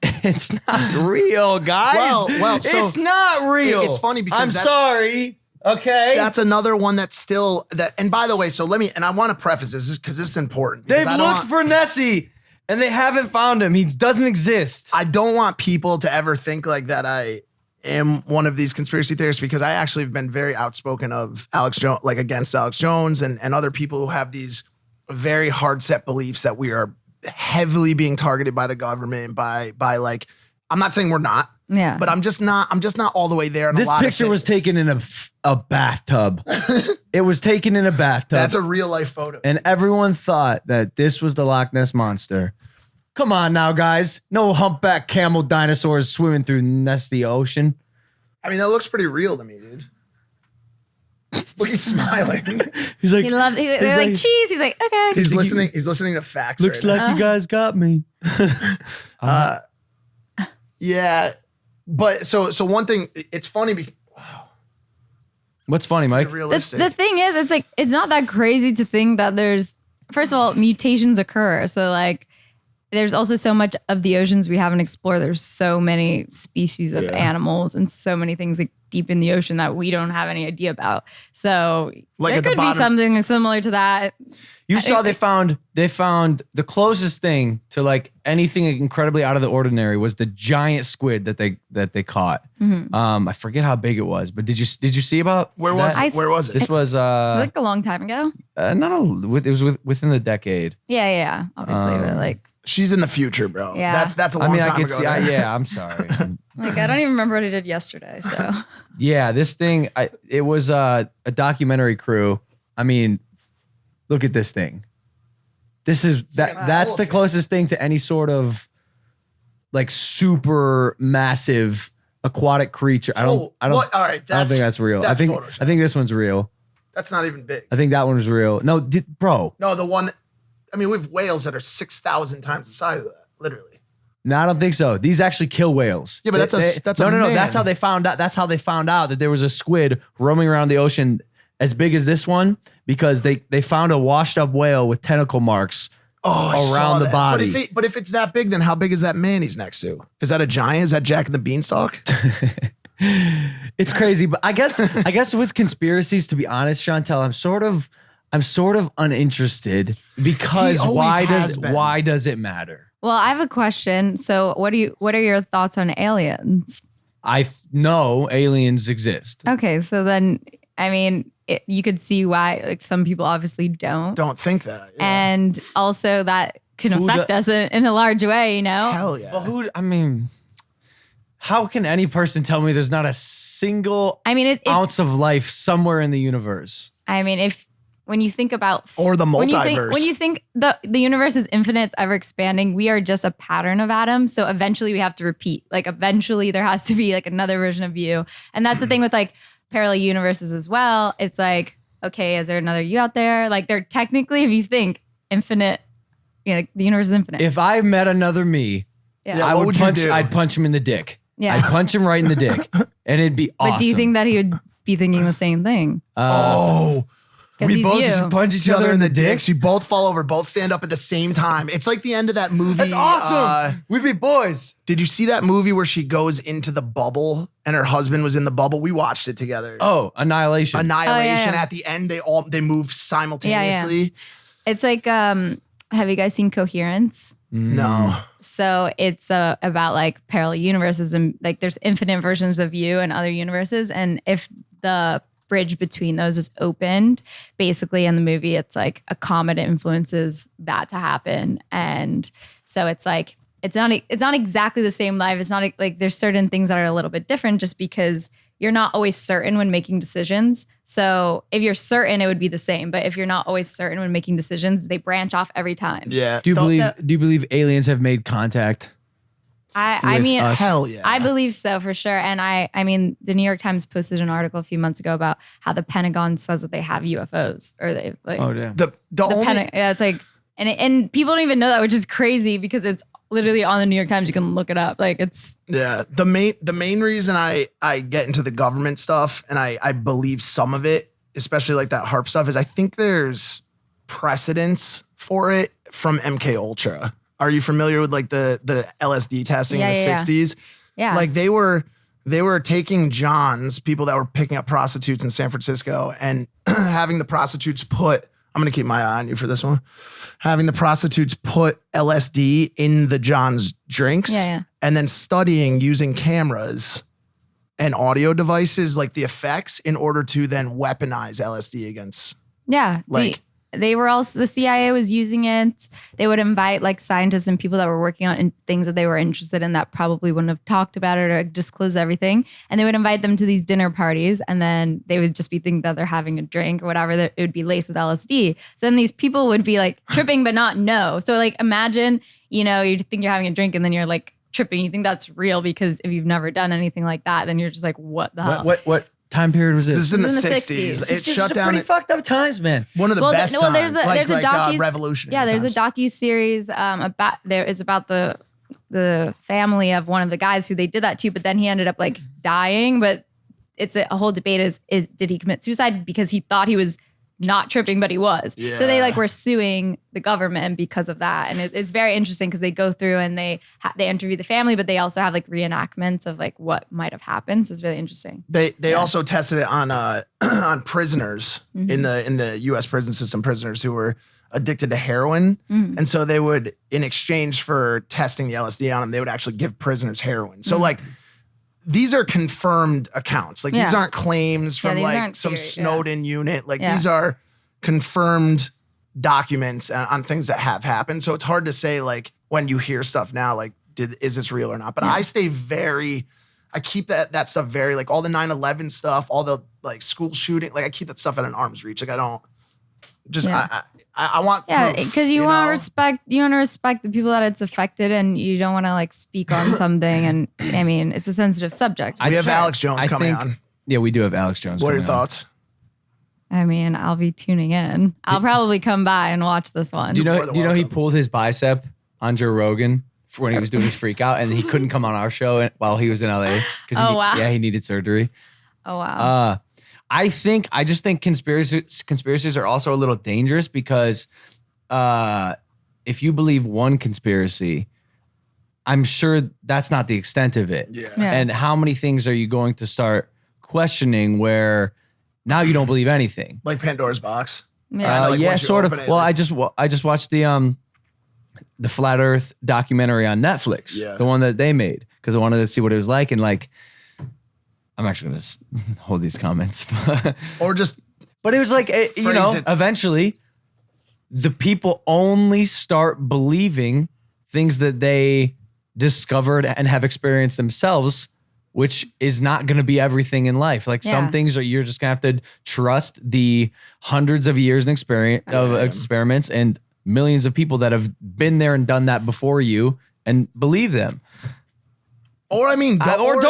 it's not real, guys. Well, so it's not real. It's funny because I'm sorry. Okay. That's another one that's still that. And by the way, so I want to preface this because this is important. They've looked for Nessie and they haven't found him. He doesn't exist. I don't want people to ever think like that I am one of these conspiracy theorists because I actually have been very outspoken of Alex Jones, like against Alex Jones and other people who have these very hard set beliefs that we are heavily being targeted by the government by like, I'm not saying we're not. Yeah. But I'm just not all the way there. This picture was taken in a bathtub. It was taken in a bathtub. That's a real life photo. And everyone thought that this was the Loch Ness monster. Come on now, guys. No humpback camel dinosaurs swimming through Ness the ocean. I mean, that looks pretty real to me, dude. Look, he's smiling. He's like, they're like cheese. He's like, okay. He's listening. He's listening to facts. Looks like you guys got me. Yeah. But so one thing, it's funny because wow. What's funny, Mike? The thing is, it's like it's not that crazy to think that there's first of all, mutations occur. So like there's also so much of the oceans we haven't explored. There's so many species of animals and so many things like deep in the ocean that we don't have any idea about. So like there could be something similar to that. You saw they found the closest thing to like anything incredibly out of the ordinary was the giant squid that they caught. Mm-hmm. I forget how big it was, but did you see about where was it? This was like a long time ago. It was within the decade. Yeah, obviously, but like she's in the future, bro. Yeah, that's a long time ago. Yeah, I'm sorry. Like I don't even remember what I did yesterday. So yeah, this thing it was a documentary crew. I mean. Look at this thing. That's the closest thing to any sort of like super massive aquatic creature. I don't all right, I don't think that's real. I think this one's real. That's not even big. I think that one was real. No, bro. No, the one we have whales that are 6,000 times the size of that, literally. No, I don't think so. These actually kill whales. Yeah, but no. That's how they found out. That's how they found out that there was a squid roaming around the ocean as big as this one because they found a washed up whale with tentacle marks around the body. But if it's that big, then how big is that man he's next to? Is that a giant? Is that Jack and the Beanstalk? It's crazy, but I guess with conspiracies, to be honest, Chantel, I'm sort of uninterested because why does it matter? Well, I have a question. So what are your thoughts on aliens? I know aliens exist. Okay, so then I mean, you could see why like some people obviously don't think that. Yeah. And also that can affect us in a large way, you know? Hell yeah. But how can any person tell me there's not a single ounce of life somewhere in the universe? I mean, when you think about or the multiverse, when you think the universe is infinite, it's ever expanding. We are just a pattern of atoms. So eventually we have to repeat. Like eventually there has to be like another version of you. And that's the thing with like parallel universes as well. It's like, okay, is there another you out there? Like they're technically, if you think infinite, the universe is infinite. If I met another me, I'd punch him in the dick. Yeah. I'd punch him right in the dick, and it'd be awesome. But do you think that he would be thinking the same thing? We both just punch each other in the dicks. We both fall over, both stand up at the same time. It's like the end of that movie. That's awesome. We'd be boys. Did you see that movie where she goes into the bubble and her husband was in the bubble? We watched it together. Oh, Annihilation. Annihilation. At the end, they move simultaneously. Yeah. It's like, have you guys seen Coherence? No. So it's about like parallel universes and like there's infinite versions of you and other universes. And if the bridge between those is opened, basically in the movie, it's like a comet influences that to happen. And so it's like, it's not exactly the same life. It's not like there's certain things that are a little bit different just because you're not always certain when making decisions. So if you're certain, it would be the same. But if you're not always certain when making decisions, they branch off every time. Yeah. Do you believe aliens have made contact? I mean, hell yeah. I believe so for sure. And I mean, the New York Times posted an article a few months ago about how the Pentagon says that they have UFOs or they like. Oh damn. It's like, and people don't even know that, which is crazy because it's literally on the New York Times. You can look it up. Like it's. Yeah. The main reason I get into the government stuff and I believe some of it, especially like that HARP stuff, is I think there's precedence for it from MK Ultra. Are you familiar with like the LSD testing in the 60s? Yeah. Like they were taking Johns, people that were picking up prostitutes in San Francisco, and having the prostitutes I'm going to keep my eye on you for this one. Having the prostitutes put LSD in the John's drinks and then studying using cameras and audio devices, like the effects, in order to then weaponize LSD against. Yeah. Like, they were also, the CIA was using it. They would invite like scientists and people that were working on things that they were interested in that probably wouldn't have talked about it or disclosed everything. And they would invite them to these dinner parties and then they would just be thinking that they're having a drink or whatever. It would be laced with LSD. So then these people would be like tripping but not know. So like imagine, you think you're having a drink and then you're like tripping. You think that's real because if you've never done anything like that, then you're just like, what the hell? What time period was this? This is in the 60s. It shut down. Pretty fucked up times, man. One of the best times. There's a docu revolutionary. Yeah, there's times. a docu-series about the family of one of the guys who they did that to, but then he ended up like dying. But it's a whole debate is did he commit suicide because he thought he was not tripping, but he was. Yeah. So they like were suing the government because of that. And it's very interesting because they go through and they interview the family, but they also have like reenactments of like what might have happened. So it's really interesting. They also tested it on on prisoners in the U.S. prison system, prisoners who were addicted to heroin. And so they would, in exchange for testing the LSD on them, they would actually give prisoners heroin. So like, these are confirmed accounts. Like these aren't claims from like some Snowden unit. Like these are confirmed documents on things that have happened. So it's hard to say like when you hear stuff now, like is this real or not? But I keep that stuff very like all the 9/11 stuff, all the like school shooting. Like I keep that stuff at an arm's reach. Like I don't just I want proof, because you want to respect the people that it's affected, and you don't want to like speak on something. And I mean, it's a sensitive subject. We have Alex Jones coming on. Yeah, we do have Alex Jones. What are your thoughts? I mean, I'll be tuning in. I'll probably come by and watch this one. Do you know he pulled his bicep on Joe Rogan for when he was doing his freak out, and he couldn't come on our show while he was in LA because he needed surgery. Oh wow. I just think conspiracies are also a little dangerous because if you believe one conspiracy, I'm sure that's not the extent of it. Yeah. And how many things are you going to start questioning where now you don't believe anything? Like Pandora's box. Yeah. Sort of. Well, I just watched the Flat Earth documentary on Netflix, the one that they made, because I wanted to see what it was like, and like. I'm actually going to hold these comments. Or just... But it was like, eventually, the people only start believing things that they discovered and have experienced themselves, which is not going to be everything in life. Like some things you're just going to have to trust the hundreds of years of experiments and millions of people that have been there and done that before you and believe them. Or I mean, don't.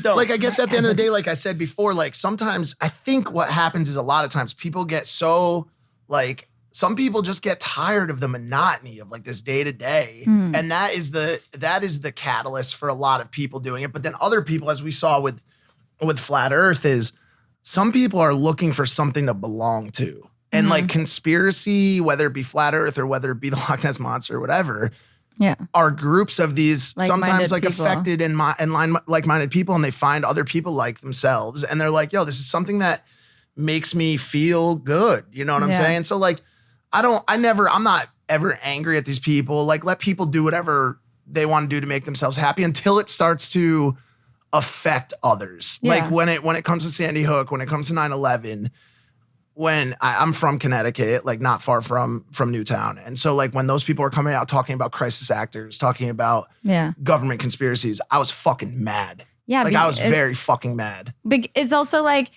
Like, I guess at the end of the day, like I said before, like sometimes I think what happens is a lot of times people get so like, some people just get tired of the monotony of like this day to day. And that is the catalyst for a lot of people doing it. But then other people, as we saw with Flat Earth, is some people are looking for something to belong to. And like conspiracy, whether it be Flat Earth or whether it be the Loch Ness Monster or whatever, are groups of these sometimes like people. Affected and like-minded people, and they find other people like themselves, and they're like, yo, this is something that makes me feel good. You know what I'm saying? So like, I'm not ever angry at these people. Like, let people do whatever they want to do to make themselves happy until it starts to affect others. Like when it comes to Sandy Hook, when it comes to 9/11, when I'm from Connecticut, like not far from Newtown. And so like when those people are coming out talking about crisis actors, talking about government conspiracies, I was fucking mad. Yeah. Like I was very fucking mad. But it's also like,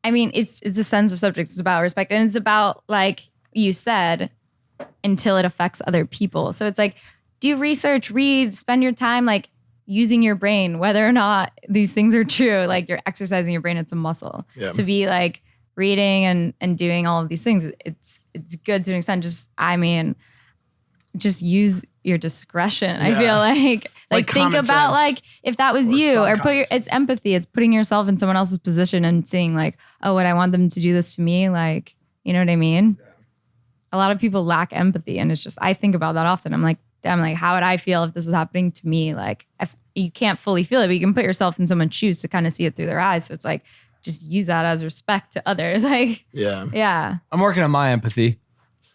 I mean, it's a sensitive subject. It's about respect. And it's about, like you said, until it affects other people. So it's like, do research, read, spend your time like using your brain, whether or not these things are true. Like you're exercising your brain. It's a muscle. To be like reading and doing all of these things. It's good to an extent. Just use your discretion. I feel like think about like if that was you, or it's empathy. It's putting yourself in someone else's position and seeing like, oh, would I want them to do this to me? Like, you know what I mean? Yeah. A lot of people lack empathy, and it's just, I think about that often. I'm like, how would I feel if this was happening to me? Like, if you can't fully feel it, but you can put yourself in someone's shoes to kind of see it through their eyes. So it's like, just use that as respect to others. Like, yeah. I'm working on my empathy.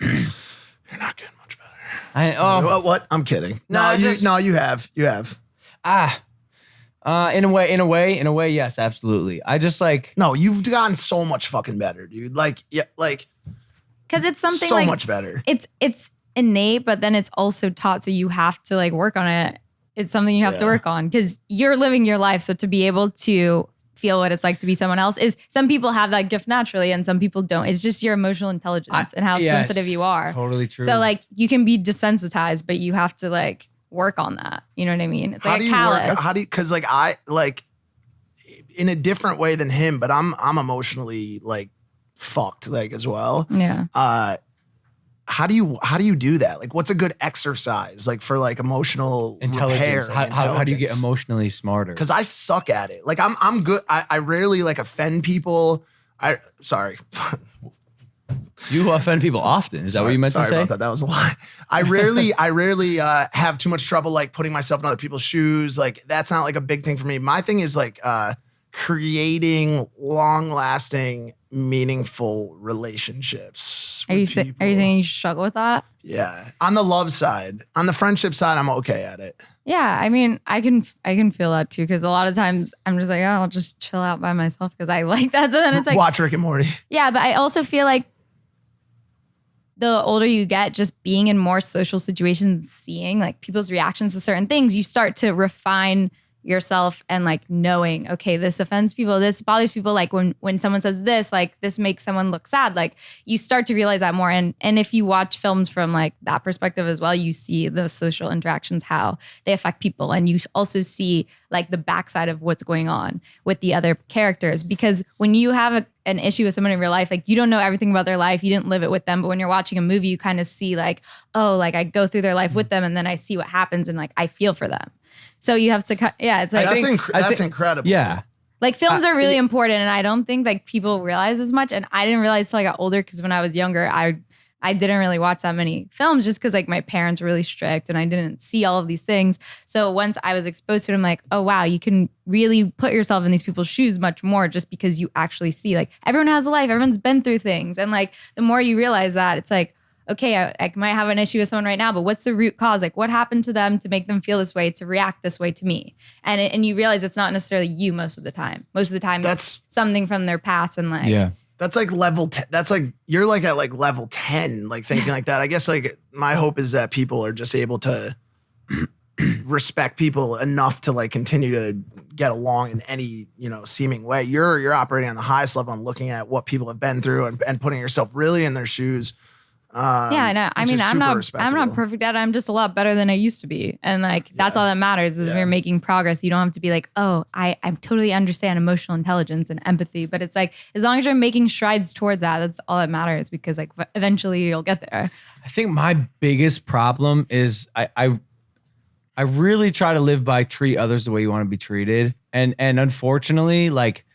You're not getting much better. What? I'm kidding. No, you have. In a way, yes, absolutely. I just like, no, you've gotten so much fucking better, dude. Like, because it's something so like, much better. It's innate, but then it's also taught. So you have to like work on it. It's something you have to work on because you're living your life. So to be able to feel what it's like to be someone else is, some people have that gift naturally and some people don't. It's just your emotional intelligence and how sensitive you are. Totally true. So like you can be desensitized, but you have to like work on that. You know what I mean? It's like a callus. Because like I like in a different way than him, but I'm emotionally like fucked like as well. Yeah. How do you do that? Like, what's a good exercise like for like emotional intelligence? Repair How do you get emotionally smarter? Because I suck at it. Like I'm good. I rarely like offend people. Sorry. You offend people often. Is that what you meant to say? Sorry about that. That was a lie. I rarely have too much trouble like putting myself in other people's shoes. Like that's not like a big thing for me. My thing is like creating long-lasting, meaningful relationships. Are you saying you struggle with that? Yeah. On the love side. On the friendship side, I'm okay at it. Yeah. I mean, I can feel that too. Cause a lot of times I'm just like, oh, I'll just chill out by myself because I like that. So then it's like watch Rick and Morty. Yeah, but I also feel like the older you get, just being in more social situations, seeing like people's reactions to certain things, you start to refine yourself and like knowing, okay, this offends people, this bothers people. Like when someone says this, like this makes someone look sad. Like you start to realize that more. And if you watch films from like that perspective as well, you see those social interactions, how they affect people. And you also see like the backside of what's going on with the other characters. Because when you have an issue with someone in real life, like you don't know everything about their life, you didn't live it with them. But when you're watching a movie, you kind of see like, oh, like I go through their life with them and then I see what happens and like I feel for them. So you have to, it's like, that's incredible. Yeah. Like films are really important, and I don't think like people realize as much. And I didn't realize till I got older because when I was younger, I didn't really watch that many films just because like my parents were really strict and I didn't see all of these things. So once I was exposed to it, I'm like, oh wow, you can really put yourself in these people's shoes much more just because you actually see like everyone has a life, everyone's been through things, and like the more you realize that, it's like, okay, I might have an issue with someone right now, but what's the root cause? Like what happened to them to make them feel this way, to react this way to me? And you realize it's not necessarily you most of the time. Most of the time it's something from their past and like, That's like level 10. That's like, you're like at like level 10, like thinking like that. I guess like my hope is that people are just able to respect people enough to like continue to get along in any, seeming way. You're operating on the highest level and looking at what people have been through and putting yourself really in their shoes. I know. I mean, I'm not perfect at it. I'm just a lot better than I used to be. And like, that's all that matters is if you're making progress, you don't have to be like, oh, I totally understand emotional intelligence and empathy. But it's like, as long as you're making strides towards that, that's all that matters because like eventually you'll get there. I think my biggest problem is I really try to live by treat others the way you want to be treated. And unfortunately, like,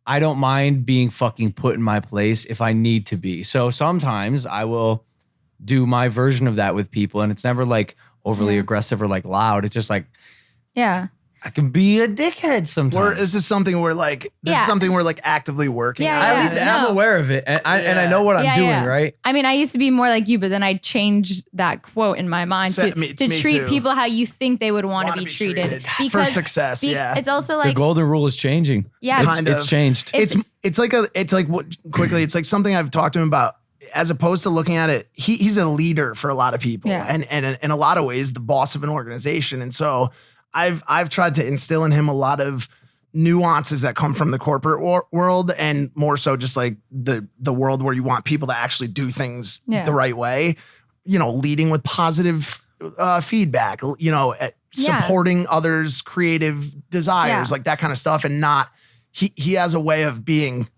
I don't mind being fucking put in my place if I need to be. So sometimes I will do my version of that with people, and it's never like overly aggressive or like loud. It's just like, I can be a dickhead sometimes. Or is this something where like something we're like actively working on? At least I'm aware of it, and I know what I'm doing, right? I mean, I used to be more like you, but then I changed that quote in my mind to treat people how you think they would want to be treated. Because, for success. It's also like the golden rule is changing. Yeah, it's changed. It's like something I've talked to him about. As opposed to looking at it, he's a leader for a lot of people, and in a lot of ways, the boss of an organization, and so. I've tried to instill in him a lot of nuances that come from the corporate world and more so just like the world where you want people to actually do things the right way, leading with positive feedback, supporting others' creative desires, like that kind of stuff. And not, he has a way of being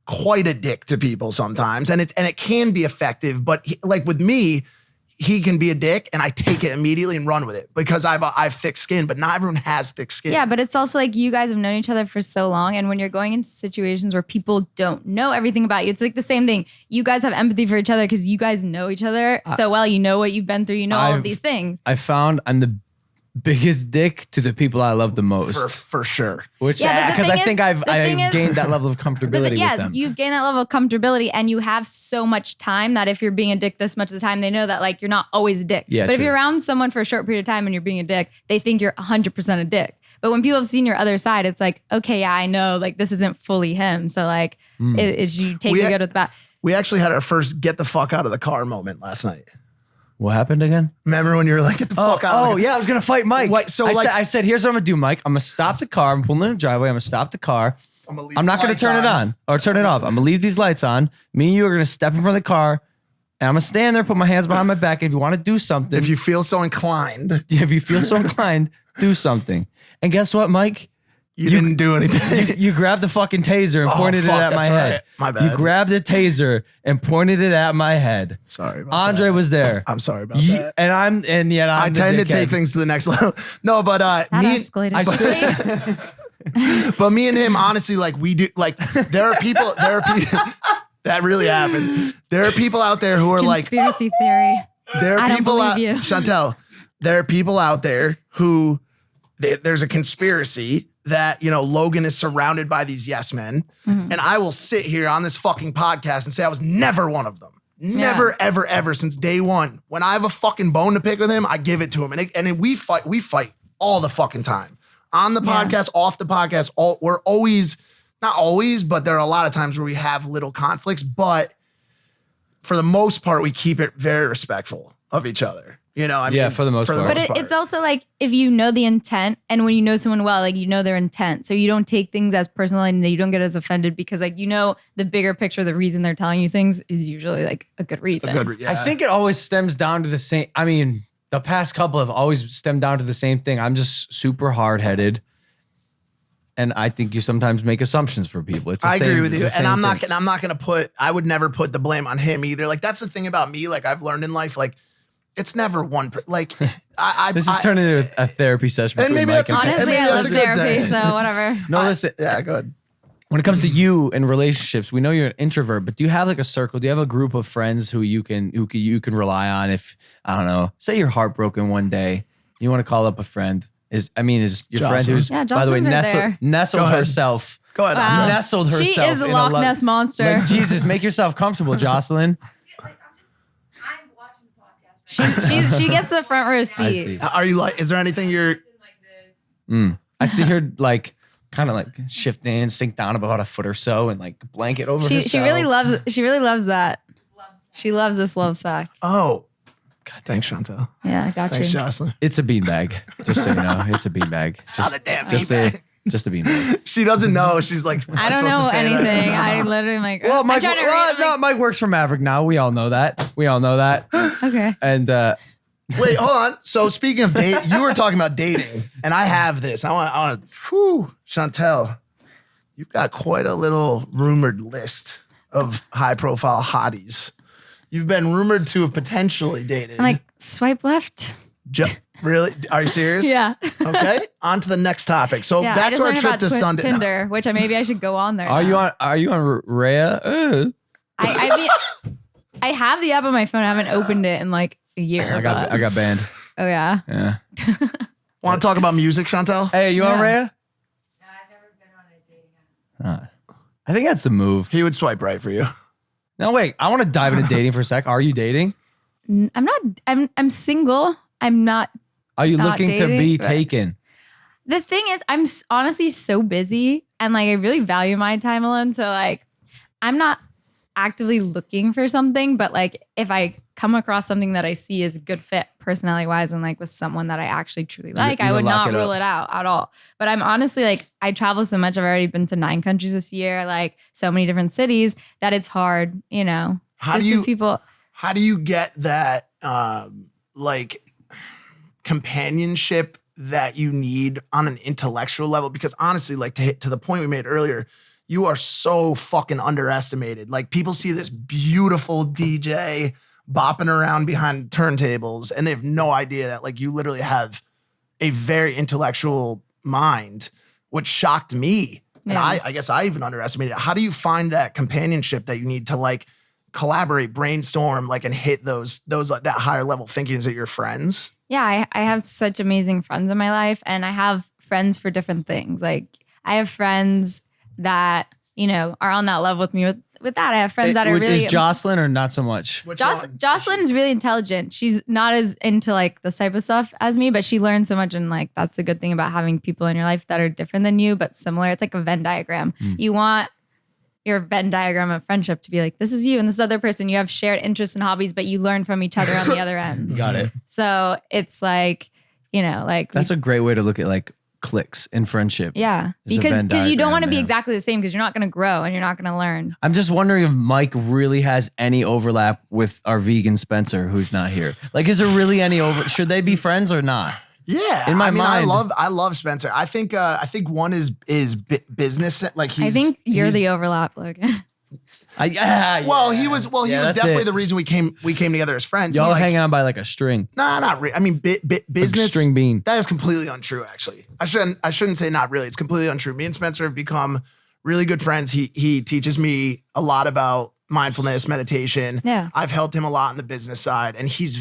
quite a dick to people sometimes. And it can be effective, but like with me, he can be a dick and I take it immediately and run with it because I've thick skin, but not everyone has thick skin. Yeah, but it's also like you guys have known each other for so long. And when you're going into situations where people don't know everything about you, it's like the same thing. You guys have empathy for each other because you guys know each other so well. You know what you've been through. You know all of these things. I found I'm the biggest dick to the people I love the most. For sure. Which, because I think I've gained that level of comfortability with them. You gain that level of comfortability and you have so much time that if you're being a dick this much of the time, they know that like you're not always a dick. Yeah, but if you're around someone for a short period of time and you're being a dick, they think you're 100% a dick. But when people have seen your other side, it's like, okay, yeah, I know like this isn't fully him. So like, is you take the good with the bad. We actually had our first get the fuck out of the car moment last night. What happened again? Remember when you were like, get the fuck out? Oh, yeah, I was going to fight Mike. I said, here's what I'm going to do, Mike. I'm going to stop the car. I'm pulling in the driveway. I'm going to stop the car. I'm not going to turn it on or turn it off. I'm going to leave these lights on. Me and you are going to step in front of the car, and I'm going to stand there, put my hands behind my back. And if you want to do something. If you feel so inclined. Do something. And guess what, Mike? You didn't do anything. You grabbed the fucking taser and pointed it at my head. Right. My bad. You grabbed the taser and pointed it at my head. Sorry about Andre that. was there. I'm sorry about that. And I'm I tend to take things to the next level. No, but but me and him, honestly, like we do, like there are people that really happened. There are people out there who are conspiracy theory. There are people don't believe you. Chantel, there are people out there who there's a conspiracy that, Logan is surrounded by these yes men. Mm-hmm. And I will sit here on this fucking podcast and say I was never one of them. Never, ever, ever since day one. When I have a fucking bone to pick with him, I give it to him. And we fight all the fucking time. On the podcast, off the podcast, we're always, not always, but there are a lot of times where we have little conflicts. But for the most part, we keep it very respectful of each other. For the most part. But it's also like if you know the intent and when you know someone well, like you know their intent. So you don't take things as personal and you don't get as offended because like the bigger picture, the reason they're telling you things is usually like a good reason. I think it always stems down to the same. I mean, the past couple have always stemmed down to the same thing. I'm just super hard-headed. And I think you sometimes make assumptions for people. I agree with you. And I would never put the blame on him either. Like that's the thing about me. Like I've learned in life, like, it's never one. This is turning into a therapy session. And maybe that's honestly, I love therapy, so whatever. No, listen. Yeah, good. When it comes to you and relationships, we know you're an introvert, but do you have like a circle? Do you have a group of friends who you can rely on? If I don't know, say you're heartbroken one day, you want to call up a friend. Is your Jocelyn. Friend who's by the way nestled herself. Go ahead. Wow. Nestled herself. She is a Loch Ness monster. Like, Jesus, make yourself comfortable, Jocelyn. She gets the front row seat. Are you like? Is there anything you're? I see her like kind of like shift in, sink down about a foot or so, and like blanket over herself. She really loves that. She loves this love sack. Oh, God, thanks, Chantel. Yeah, I got Thanks, you. Jocelyn. It's a beanbag. Just so you know, it's a beanbag. It's not a damn just beanbag. Just a beanbag. She doesn't know. She's like, I don't know anything. I literally am like, Well, Mike, I'm trying to read, no, Mike works for Maverick now. We all know that. okay. And wait, hold on. So speaking of date, you were talking about dating, and I have this. I want to, Chantel, you've got quite a little rumored list of high-profile hotties. You've been rumored to have potentially dated. I'm like, swipe left. Really? Are you serious? Yeah. Okay. On to the next topic. So Yeah, I back just to our learned trip about to Sunday. Tinder, which maybe I should go on there. are now. you on Rhea? I mean, I have the app on my phone. I haven't opened it in like a year. I got banned. Oh yeah. Yeah. Want to talk about music, Chantel? Hey, you on Yeah. Rhea? No, I've never been on a dating app. I think that's the move. He would swipe right for you. No, wait. I want to dive into dating for a sec. Are you dating? I'm not. I'm single. I'm not. Are you Not looking to dating, be but- taken? The thing is, I'm honestly so busy, and like I really value my time alone. So like, I'm not actively looking for something, but like if I come across something that I see is a good fit personality wise and like with someone that I actually truly like, you I would lock not it rule up. it out at all. But I'm honestly like, I travel so much. I've already been to 9 countries this year, like so many different cities that it's hard, you know. How just do you with people? How do you get that like companionship that you need on an intellectual level? Because honestly, like to hit to the point we made earlier, you are so fucking underestimated. Like people see this beautiful DJ bopping around behind turntables and they have no idea that like you literally have a very intellectual mind, which shocked me. And Yeah. I guess I even underestimated it. How do you find that companionship that you need to like collaborate, brainstorm, like and hit those like that higher level thinking? Is it your friends? Yeah, I have such amazing friends in my life, and I have friends for different things. Like I have friends that, you know, are on that level with me with that. I have friends that are really Is Jocelyn or not so much? Which one? Jocelyn's really intelligent. She's not as into like this type of stuff as me, but she learns so much. And like, that's a good thing about having people in your life that are different than you, but similar. It's like a Venn diagram. You want your Venn diagram of friendship to be like, this is you and this other person. You have shared interests and hobbies, but you learn from each other on the other ends. Got it. So it's like, you know, like That's a great way to look at like cliques in friendship. yeah, It's a because Venn you don't diagram, want to be man. exactly the same because you're not going to grow and you're not going to learn. I'm just wondering if Mike really has any overlap with our vegan Spencer who's not here. Like, is there really any should they be friends or not? Yeah, In my I mean, mind- I love Spencer. I think one is business. Like I think you're he's- the overlap, Logan. Well, he was that's definitely it. the reason we came together as friends. Y'all But, like, hanging on by like a string. Nah, not really. I mean, business string bean. That is completely untrue. Actually, I shouldn't say not really. It's completely untrue. Me and Spencer have become really good friends. He teaches me a lot about mindfulness, meditation. Yeah. I've helped him a lot on the business side, and he's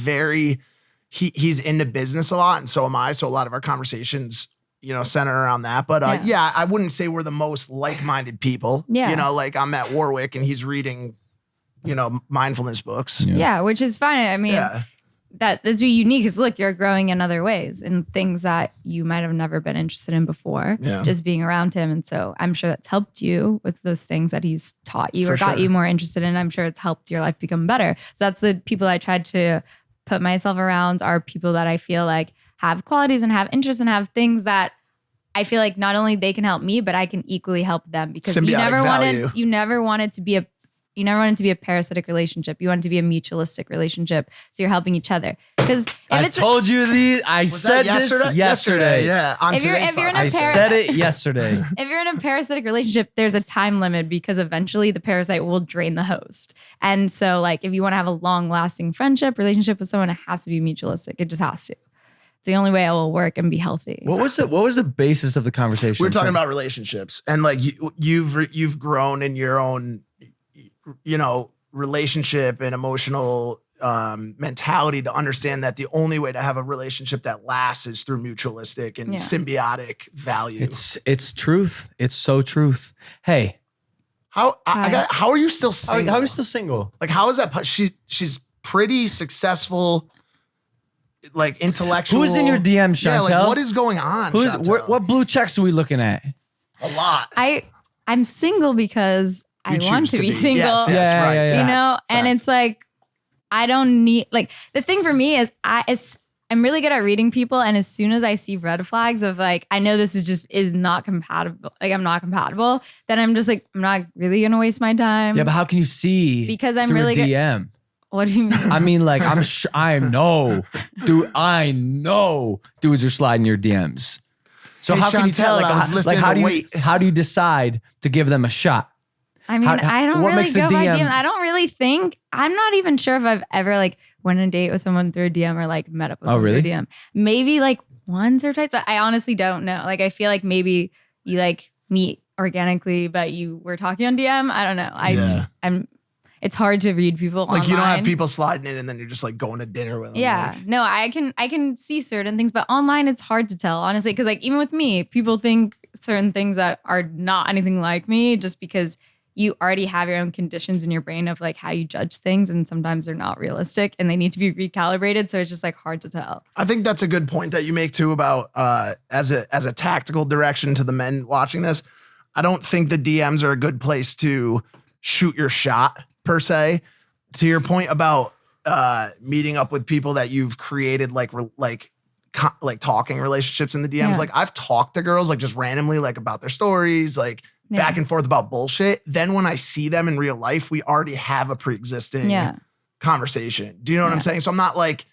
he's into business a lot, and so am I. So a lot of our conversations, you know, center around that. But yeah, I wouldn't say we're the most like-minded people. Yeah. You know, like I'm at Warwick and he's reading, you know, mindfulness books. Yeah, which is fine. I mean, Yeah. that's really unique because look, you're growing in other ways and things that you might have never been interested in before, Yeah. just being around him. And so I'm sure that's helped you with those things that he's taught you For or got sure. you more interested in. I'm sure it's helped your life become better. So that's the people I tried to put myself around are people that I feel like have qualities and have interests and have things that I feel like not only they can help me, but I can equally help them because Symbiotic value. you never wanted to be a parasitic relationship. You want it to be a mutualistic relationship. So you're helping each other. Because if I it's told you these. I Was said that this yesterday. Yeah. On If you're- today's if you're in podcast. I said it yesterday. if you're in a parasitic relationship, there's a time limit because eventually the parasite will drain the host. And so like if you want to have a long lasting relationship with someone, it has to be mutualistic. It just has to. It's the only way it will work and be healthy. What was the basis of the conversation? We're talking about relationships and like you've grown in your own, you know, relationship and emotional mentality to understand that the only way to have a relationship that lasts is through mutualistic and Yeah. symbiotic value. It's truth. It's so truth. Hey, how are you still how single? are you still single? Like how is that? She's pretty successful, like intellectual. Who's in your DM, Yeah, like Chantel? what is going on? Who's Chantel? what blue checks are we looking at? A lot. I'm single because I You want choose to be single. Yes, Yeah, right. yeah, yeah. You know, and Facts. it's like I don't need like the thing for me is I'm really good at reading people, and as soon as I see red flags of like I know this is not compatible, like I'm not compatible, then I'm just like I'm not really gonna waste my time. Yeah, but how can you see? Because I'm through really a good- DM? What do you mean? I mean, like I know dudes are sliding your DMs. So Hey, how can you Chantel, tell? I was listening to How do you decide to give them a shot? I mean, How- I don't what really makes a go by DM? DM. I don't really think. I'm not even sure if I've ever like went on a date with someone through a DM or like met up with someone really? through a DM. Maybe like once or twice, but I honestly don't know. Like I feel like maybe you like meet organically, but you were talking on DM. I don't know. I'm. It's hard to read people Like online. you don't have people sliding in and then you're just like going to dinner with them. Yeah, like- no, I can see certain things, but online it's hard to tell, honestly, because like even with me, people think certain things that are not anything like me just because you already have your own conditions in your brain of like how you judge things, and sometimes they're not realistic and they need to be recalibrated. So it's just like hard to tell. I think that's a good point that you make too about as a tactical direction to the men watching this. I don't think the DMs are a good place to shoot your shot per se. To your point about meeting up with people that you've created like talking relationships in the DMs. Yeah. Like I've talked to girls like just randomly like about their stories, like Yeah. back and forth about bullshit. Then when I see them in real life, we already have a pre-existing Yeah. conversation. Do you know what I'm Yeah. saying? So I'm not like,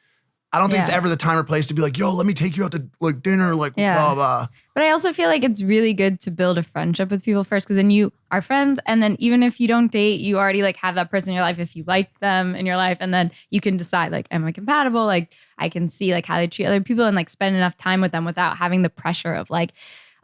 I don't think it's Yeah. ever the time or place to be like, yo, let me take you out to like dinner, like Yeah. blah, blah. But I also feel like it's really good to build a friendship with people first, because then you are friends, and then even if you don't date, you already like have that person in your life if you like them in your life, and then you can decide like, am I compatible? Like I can see like how they treat other people and like spend enough time with them without having the pressure of like,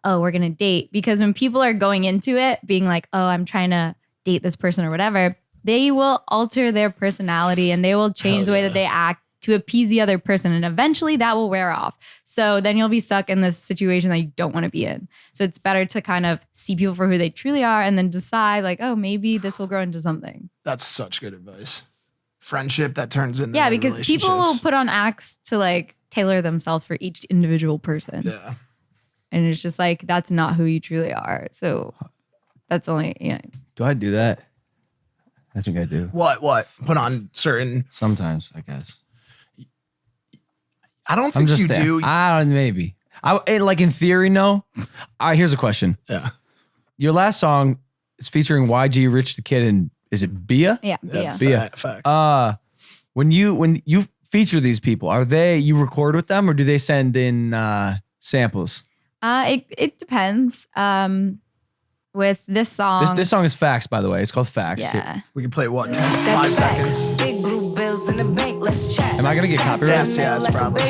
oh, we're gonna date. Because when people are going into it being like, oh, I'm trying to date this person or whatever, they will alter their personality and they will change the way that they act to appease the other person, and eventually that will wear off. So then you'll be stuck in this situation that you don't want to be in. So it's better to kind of see people for who they truly are and then decide like, oh, maybe this will grow into something. That's such good advice. Friendship that turns into Yeah, because people will relationships. put on acts to like tailor themselves for each individual person. Yeah. And it's just like, that's not who you truly are. So that's only, you know. Do I do that? I think I do. What? Put on certain, Sometimes, I guess. I don't think you do. I don't. Maybe. Like in theory, no. All right. Here's a question. Yeah. Your last song is featuring YG, Rich the Kid, and is it Bia? Yeah. Yeah. Yeah. Facts. When you feature these people, are you record with them or do they send in samples? It depends. With this song. This song is Facts, by the way. It's called Facts. Yeah. We can play what? 5 seconds. Big blue bills in the bank, let's chat. Am I gonna get copyright? Yes, probably.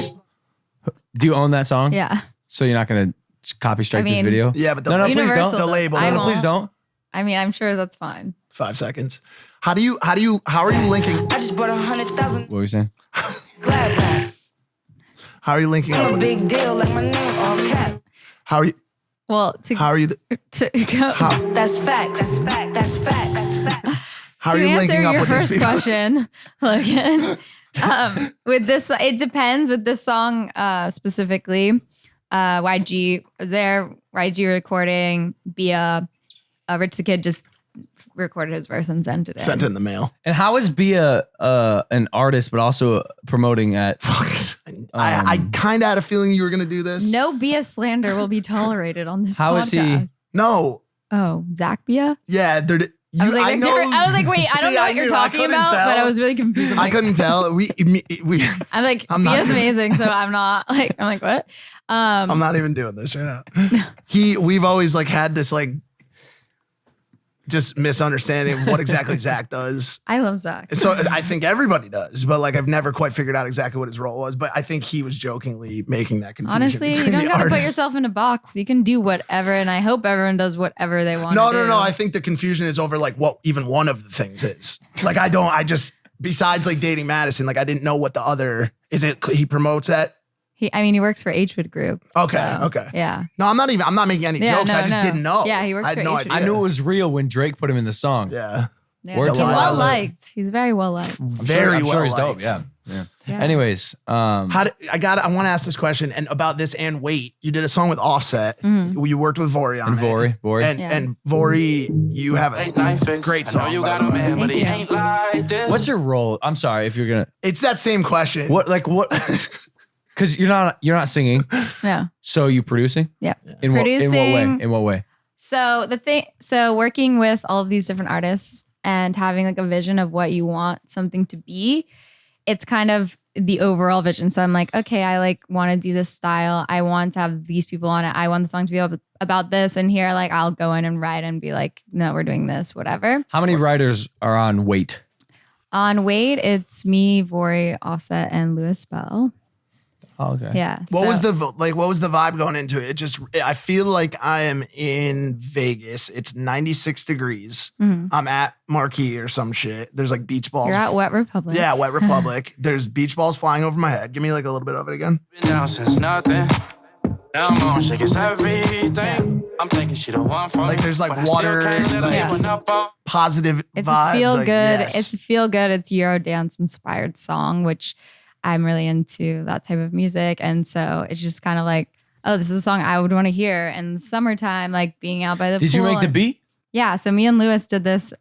Do you own that song? Yeah. So you're not gonna copy strike I this mean- video? Yeah, but No, please don't. Universal The does. label. I No, won't. Please don't. I mean, I'm sure that's fine. 5 seconds. How are you linking? I just bought 100,000 What were you saying? glad that. How are you linking up I'm a with big deal like my name, all cap. How are you? Well, How are you? to go That's facts. That's facts. How are to you answer linking up your with these first people? question, Logan, with this, it depends. With this song specifically, YG was there. YG recording. Bia, Rich the Kid just recorded his verse and sent it in. Sent in the mail. And how is Bia an artist, but also promoting at? I kind of had a feeling you were gonna do this. No Bia slander will be tolerated on this How podcast. is he- No. Oh, Zach Bia? Yeah. I was like, I was like, wait, I don't See, know what you're knew. talking couldn't about, tell. but I was really confused. I'm I like, couldn't tell. We. I'm like, I'm not Bia's doing- amazing, so I'm not like, I'm like, what? I'm not even doing this right now. We've always like had this like just misunderstanding of what exactly Zach does. I love Zach. So I think everybody does, but like I've never quite figured out exactly what his role was. But I think he was jokingly making that confusion. Honestly, you between don't the gotta put artists. yourself in a box. You can do whatever, and I hope everyone does whatever they want. No. to do. I think the confusion is over like what even one of the things is. Like I just besides like dating Madison, like I didn't know what the other is. It he promotes that. He works for Hwood Group. Okay, so, okay. Yeah. No, I'm not making any Yeah, jokes. no, I just no. didn't know. Yeah, he works I had for no Hwood. idea. I knew it was real when Drake put him in the song. Yeah. Yeah. Word He's to well Lila. liked. He's very well liked. Very I'm well sure he's liked. dope. Yeah. Yeah. Anyways, I want to ask this question and about this and Wait. You did a song with Offset. Mhm. You worked with Vori on and it. Vori. And Vori, you have a great song. You by got the a way. man, but he Thank you. ain't like this. What's your role? I'm sorry if you're gonna. It's that same question. What? Because you're not singing. No. So you producing? Yeah. In what way? Producing. In what way? So working with all of these different artists and having like a vision of what you want something to be, it's kind of the overall vision. So I'm like, okay, I like want to do this style. I want to have these people on it. I want the song to be about this. And here, like, I'll go in and write and be like, no, we're doing this, whatever. How many writers are on Wait? On Wade, it's me, Vori, Offset, and Louis Bell. Oh, okay. Yeah. What was the vibe going into it? I feel like I am in Vegas. It's 96 degrees. Mhm. I'm at Marquee or some shit. There's like beach balls. You're at Wet Republic. Yeah, Wet Republic. There's beach balls flying over my head. Give me like a little bit of it again. Been down since nothing. Now I'm on shake it's everything. I'm thinking she the one for Like, me, there's, like, but I still water, can't let her like- open up on- Positive It's vibes. a feel like, good. yes. It's a feel good. It's Eurodance inspired song, which I'm really into that type of music. And so it's just kind of like, oh, this is a song I would want to hear in the summertime, like being out by the pool. Did you make the beat? Yeah. So me and Louis did this,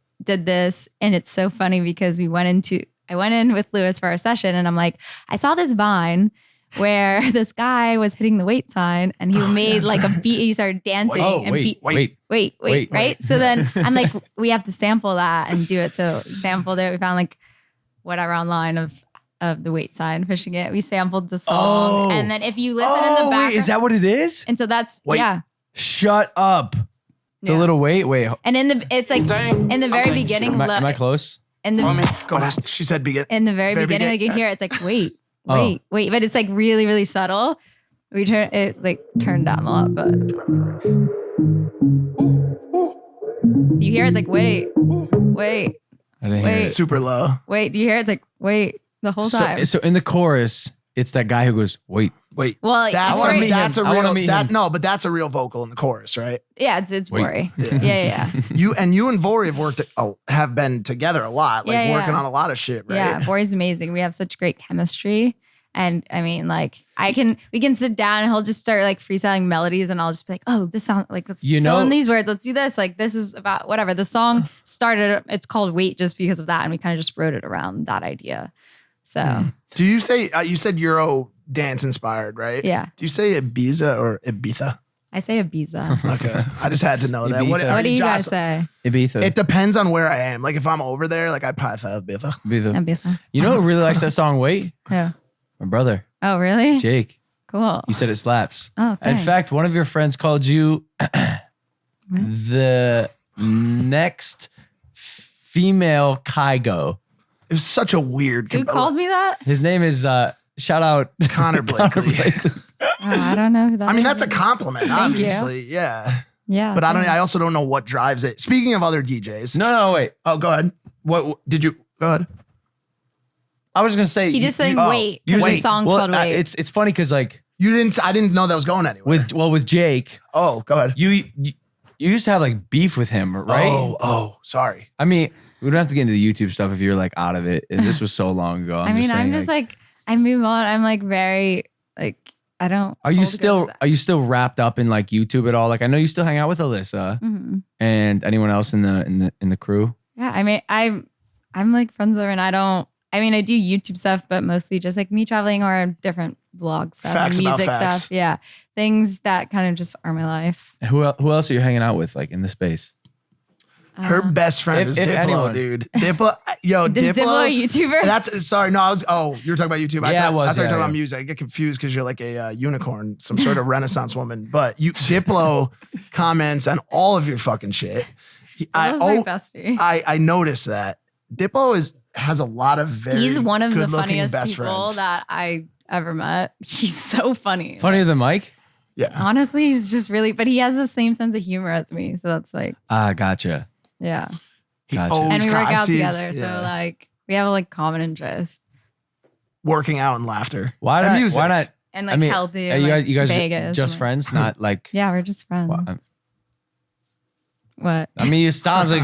and it's so funny because I went in with Louis for our session, and I'm like, I saw this Vine where this guy was hitting the wait sign, and he made like a beat. He started dancing. Oh, and wait. wait, right? So then I'm like, we have to sample that and do it. So sampled it. We found like whatever online of the wait sign, fishing it. We sampled the song, and then if you listen in the background, wait, is that what it is? and so that's Wait. yeah. Shut up. The Yeah. little wait. And it's like in the very beginning, Am I close? in For me, the Go on. She said begin. in the very Very beginning, like you hear it, it's like wait, but it's like really, really subtle. We turned down a lot, but you hear it's like wait, I didn't hear Wait. it. Super low. wait. Do you hear it's like wait the whole time? So in the chorus, it's that guy who goes, wait. Wait. Well, That's I wanna a, meet that's him. a I wanna real meet that him. no, but that's a real vocal in the chorus, right? yeah, it's Wait. Vori. Yeah. You and Vori have been together a lot, like Yeah, working yeah. on a lot of shit, right? Yeah, Vori's amazing. We have such great chemistry. And I mean, like, we can sit down and he'll just start like freestyling melodies, and I'll just be like, oh, this sound like, let's fill in these words. Let's do this. Like, this is about whatever. The song started, it's called Wait just because of that. And we kind of just wrote it around that idea. So, Do you say you said Euro dance inspired, right? yeah, Do you say Ibiza or Ibiza? I say Ibiza. Okay, I just had to know that. Ibiza. What do you guys Josh, say? Ibiza. It depends on where I am. Like if I'm over there, like I probably say Ibiza. Ibiza. Ibiza. You know who really likes that song, Wait? Yeah. My brother, Oh, really? Jake. Cool. He said it slaps. Oh, In thanks. fact, one of your friends called you the next female Kygo. It was such a weird. Who called me that? His name is shout out Connor Blakely? Oh, I don't know who that I mean, is. that's a compliment, Thank you. obviously. Yeah, Yeah. but thanks. I also don't know what drives it. Speaking of other DJs, No, wait. oh, go ahead. What did you? Go ahead. I was gonna say He just saying oh, wait because the wait. song's called Wait. It's funny because like You didn't. I didn't know that was going anywhere. with Jake, Oh, go ahead. you used to have like beef with him, right? Oh, sorry. I mean, we don't have to get into the YouTube stuff if you're like out of it. And this was so long ago. I'm just like, I move on. I'm like very like I don't. Are you still wrapped up in like YouTube at all? Like I know you still hang out with Alyssa Mm-hmm. and anyone else in the crew. Yeah, I mean, I'm like friends with her, and I don't. I mean, I do YouTube stuff, but mostly just like me traveling or different vlog stuff, Facts and about music facts. stuff. Yeah, things that kind of just are my life. And who else are you hanging out with like in the space? Her best friend is if Diplo, anyone. dude. Diplo, yo, Does Diplo a YouTuber? That's sorry. No, you were talking about YouTube. Yeah, I I was, thought you were yeah, talking about yeah. music. I get confused because you're like a unicorn, some sort of Renaissance woman. But Diplo comments on all of your fucking shit. That was my bestie. I noticed that Diplo has a lot of very He's one of the good-looking funniest best people friends. that I ever met. He's so funny. Funnier than Mike? Yeah, Honestly, he's just really, but he has the same sense of humor as me. So that's like, Gotcha. yeah. he Gotcha. always And we work I out see together. his- So yeah. like, we have a like common interest working out and laughter. Why And not? music. Why not? and like I mean, healthy. are And, you guys Vegas just and, like- friends, not like. Yeah, we're just friends. Well, What? I mean, it sounds like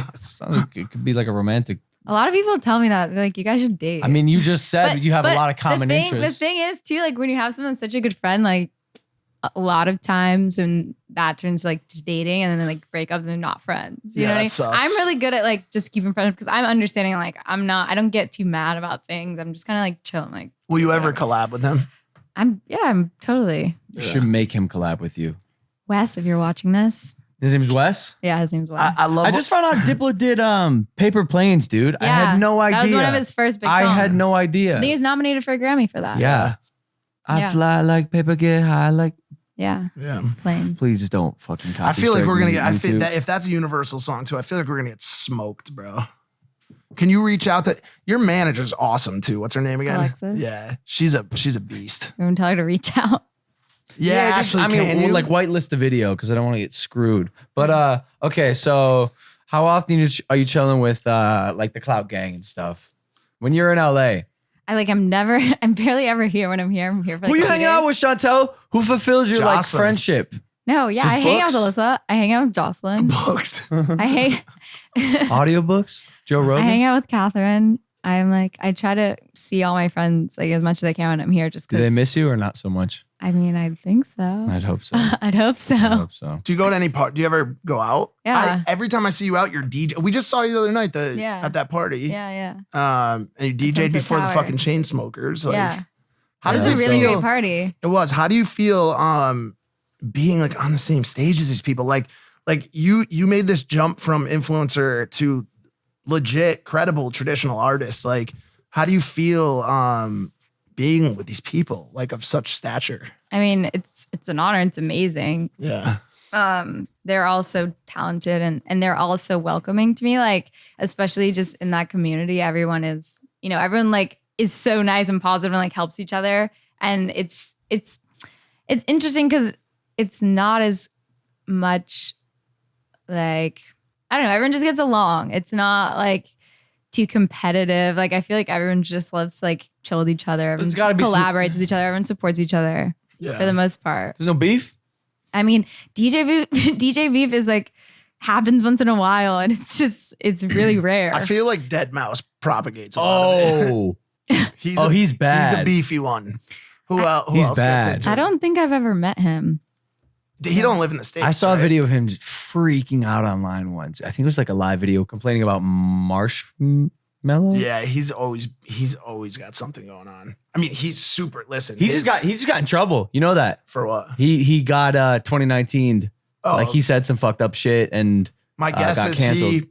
it could be like a romantic A lot of people tell me that. They're like, you guys should date. I mean, you just said you have a lot of common the interests. The thing is, too, like when you have someone that's such a good friend, like a lot of times when that turns like to dating and then they like break up and they're not friends. You know what I mean? Sucks. I'm really good at like just keeping friends because I'm understanding like I don't get too mad about things. I'm just kind of like chilling. Like, Will you ever collab with him? I'm totally. You should make him collab with you. Wes, if you're watching this. His name's Wes? Yeah, his name's Wes. I just found out Diplo did Paper Planes, dude. I had no idea. That was one of his first big songs. I had no idea. I think he was nominated for a Grammy for that. Yeah. I Yeah. fly like paper, get high like. Yeah. Planes. Please just don't fucking copy. I feel like we're gonna get. I YouTube. feel that if that's a Universal song too, I feel like we're gonna get smoked, bro. Can you reach out to your manager's awesome too? What's her name again? Alexis. Yeah, she's a beast. I'm telling her to reach out. Yeah, just, actually, can you? like whitelist the video because I don't want to get screwed. But okay, so how often are you chilling with like the Clout Gang and stuff when you're in LA? I'm barely ever here when I'm here. I'm here for like Who you 2 hanging days. out with, Chantel? Who fulfills your like Jocelyn. friendship? No, yeah, Just I hang out with books? Alyssa. I hang out with Jocelyn. Books. I hang Audiobooks? Joe I Rogan? hang out with Catherine. I try to see all my friends like as much as I can when I'm here just Do they because miss you or not so much? I mean I think so. I'd hope so. I'd hope so. I hope so. Do you go to any part? Do you ever go out? Yeah. Every time I see you out, you're DJ. We just saw you the other night Yeah. at that party. Yeah, yeah. And you DJ'd Sunset before the Tower. fucking chain smokers. Like, Yeah. how It does was it a really feel? great party. It was. How do you feel being like on the same stage as these people? Like you made this jump from influencer to legit, credible, traditional artists. Like, how do you feel being with these people like of such stature? I mean, it's an honor. It's amazing. Yeah. They're all so talented and they're all so welcoming to me. Like, especially just in that community, everyone is, everyone like is so nice and positive and like helps each other. And it's interesting because it's not as much like, I don't know, everyone just gets along. It's not like too competitive. Like, I feel like everyone just loves to like chill with each other. Everyone It's gotta be collaborates with each other. Everyone supports each other for the most part. There's no beef? I mean, DJ beef is like happens once in a while, and it's really rare. I feel like Dead Mouse propagates a lot of it. He's bad. He's a beefy one. Who else bad. gets into I it? don't think I've ever met him. He don't live in the States. I saw a right? video of him just freaking out online once. I think it was like a live video complaining about marshmallow. Yeah, he's always got something going on. I mean, he's super. Listen, He just got in trouble. You know that. for what? He got 2019. Oh, Like he said some fucked up shit and my guess got is canceled. he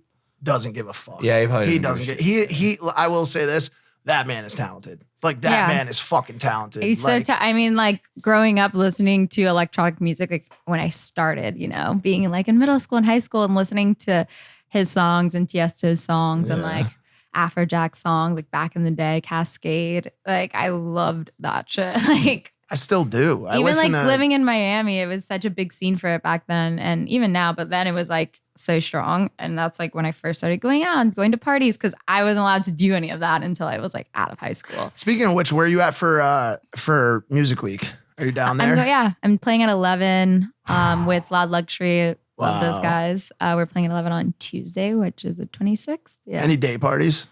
doesn't give a fuck. Yeah, he probably doesn't doesn't get. He. I will say this: that man is talented. Like that Yeah. man is fucking talented. He's so. Like, I mean, like growing up listening to electronic music, like when I started, being like in middle school and high school and listening to his songs and Tiesto's songs and like Afrojack songs, like back in the day, Cascade. Like I loved that shit. Like. I still do. I Even listen like to, living in Miami, it was such a big scene for it back then, and even now. But then it was like so strong, and that's like when I first started going out and going to parties because I wasn't allowed to do any of that until I was like out of high school. Speaking of which, where are you at for Music Week? Are you down there? I'm playing at 11 with Loud Luxury. Love those Wow. guys. We're playing at 11 on Tuesday, which is the 26th. Yeah. Any day parties?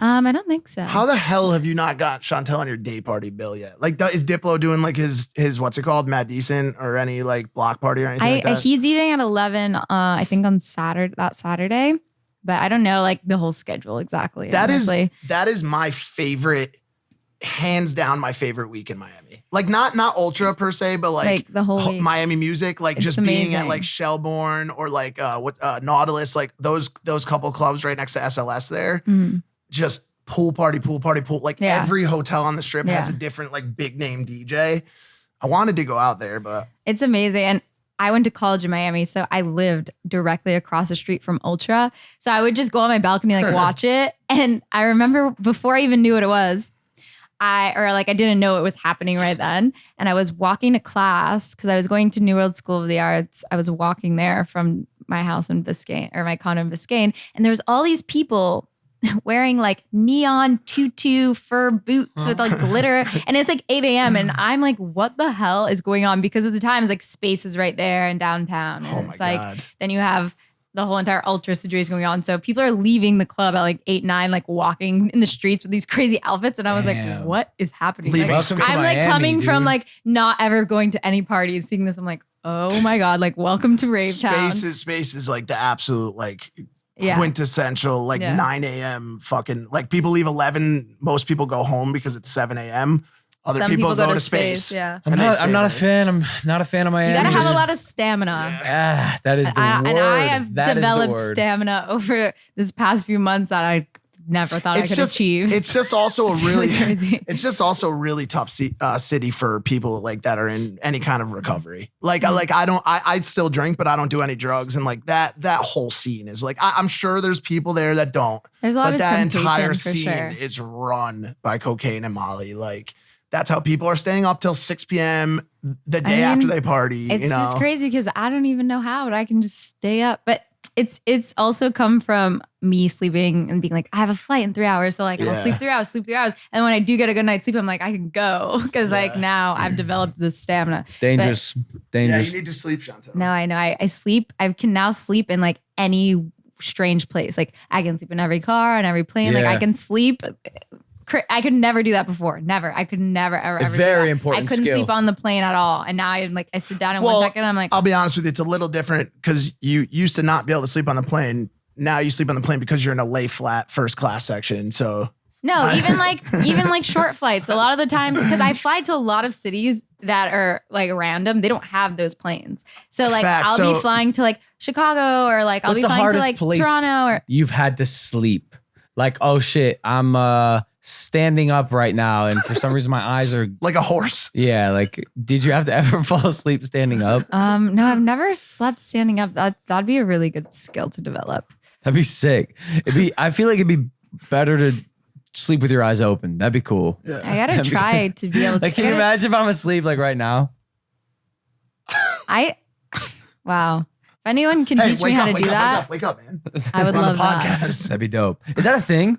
I don't think so. How the hell have you not got Chantel on your day party bill yet? Like, is Diplo doing like his what's it called, Matt Decent, or any like block party or anything like that? He's eating at 11. I think on Saturday, but I don't know like the whole schedule exactly. That honestly. is my favorite, hands down my favorite week in Miami. Like not ultra per se, but like the whole week. Miami music, like It's just being at amazing. like Shelbourne or like Nautilus, like those couple clubs right next to SLS there. Mhm. Just pool party. Like Yeah. every hotel on the strip has Yeah. a different like big name DJ. I wanted to go out there, but It's amazing. And I went to college in Miami, so I lived directly across the street from Ultra. So I would just go on my balcony, like watch it. And I remember before I even knew what it was, I didn't know it was happening right then. And I was walking to class because I was going to New World School of the Arts. I was walking there from my house in Biscayne, or my condo in Biscayne. And there was all these people wearing like neon tutu fur boots with like glitter, and it's like 8 a.m. and I'm like, what the hell is going on? Because at the time it's like Space is right there in downtown, and oh my it's like God. then you have the whole entire ultra situation going on. So people are leaving the club at like 8, 9, like walking in the streets with these crazy outfits. And I was Damn. like, what is happening? Leaving Like, space. Welcome to I'm like Miami, coming from dude. like not ever going to any parties, seeing this. I'm like, oh my God, like welcome to Rave Town. Space is like the absolute like Yeah. quintessential like Yeah. 9 a.m. fucking like people leave 11. Most people go home because it's 7 a.m. Other Some people go to space. Yeah. I'm And they not. stay I'm not a there. fan. I'm not a fan of You Miami. gotta have Just- a lot of stamina. Ah, that is the word. And I have That is the developed word. stamina over this past few months that I never thought I could achieve. It's just also a It's really, really crazy. it's just also a really tough city for people like that are in any kind of recovery. Like, Mm-hmm. I still drink, but I don't do any drugs. And like that whole scene is like, I'm sure there's people there that don't, There's a lot but of that temptation entire for scene sure. is run by cocaine and Molly. Like that's how people are staying up till 6 p.m. the day mean, after they party. It's you know? just crazy because I don't even know how, but I can just stay up. But it's also come from me sleeping and being like, I have a flight in 3 hours. So like I'll Yeah. sleep 3 hours. And when I do get a good night's sleep, I'm like, I can go. Because like now I've developed this stamina. Dangerous. Yeah, Dangerous. you need to sleep, Chantel. No, I know. I sleep. I can now sleep in like any strange place. Like I can sleep in every car and every plane. Like Yeah. I can sleep. I could never do that before. Never. I could never, ever, A ever. very do that. important I couldn't skill. sleep on the plane at all. And now I'm like, I sit down in Well, 1 second. I'm like, I'll be honest with you, it's a little different because you used to not be able to sleep on the plane. Now you sleep on the plane because you're in a lay flat first class section. So no, even like short flights. A lot of the times, because I fly to a lot of cities that are like random, they don't have those planes. So like Fact, I'll so- be flying to like Chicago or like I'll What's be the flying to hardest like place Toronto or you've had to sleep? Like, oh shit, I'm standing up right now, and for some reason my eyes are. like a horse. Yeah, like, did you have to ever fall asleep standing up? no, I've never slept standing up. That'd be a really good skill to develop. That'd be sick. I feel like it'd be better to sleep with your eyes open. That'd be cool. I gotta try to be able to. Like, can you imagine if I'm asleep like right now? Wow. If anyone can teach me how to do that, wake up, man. I would We're on love the that. podcast. That'd be dope. Is that a thing?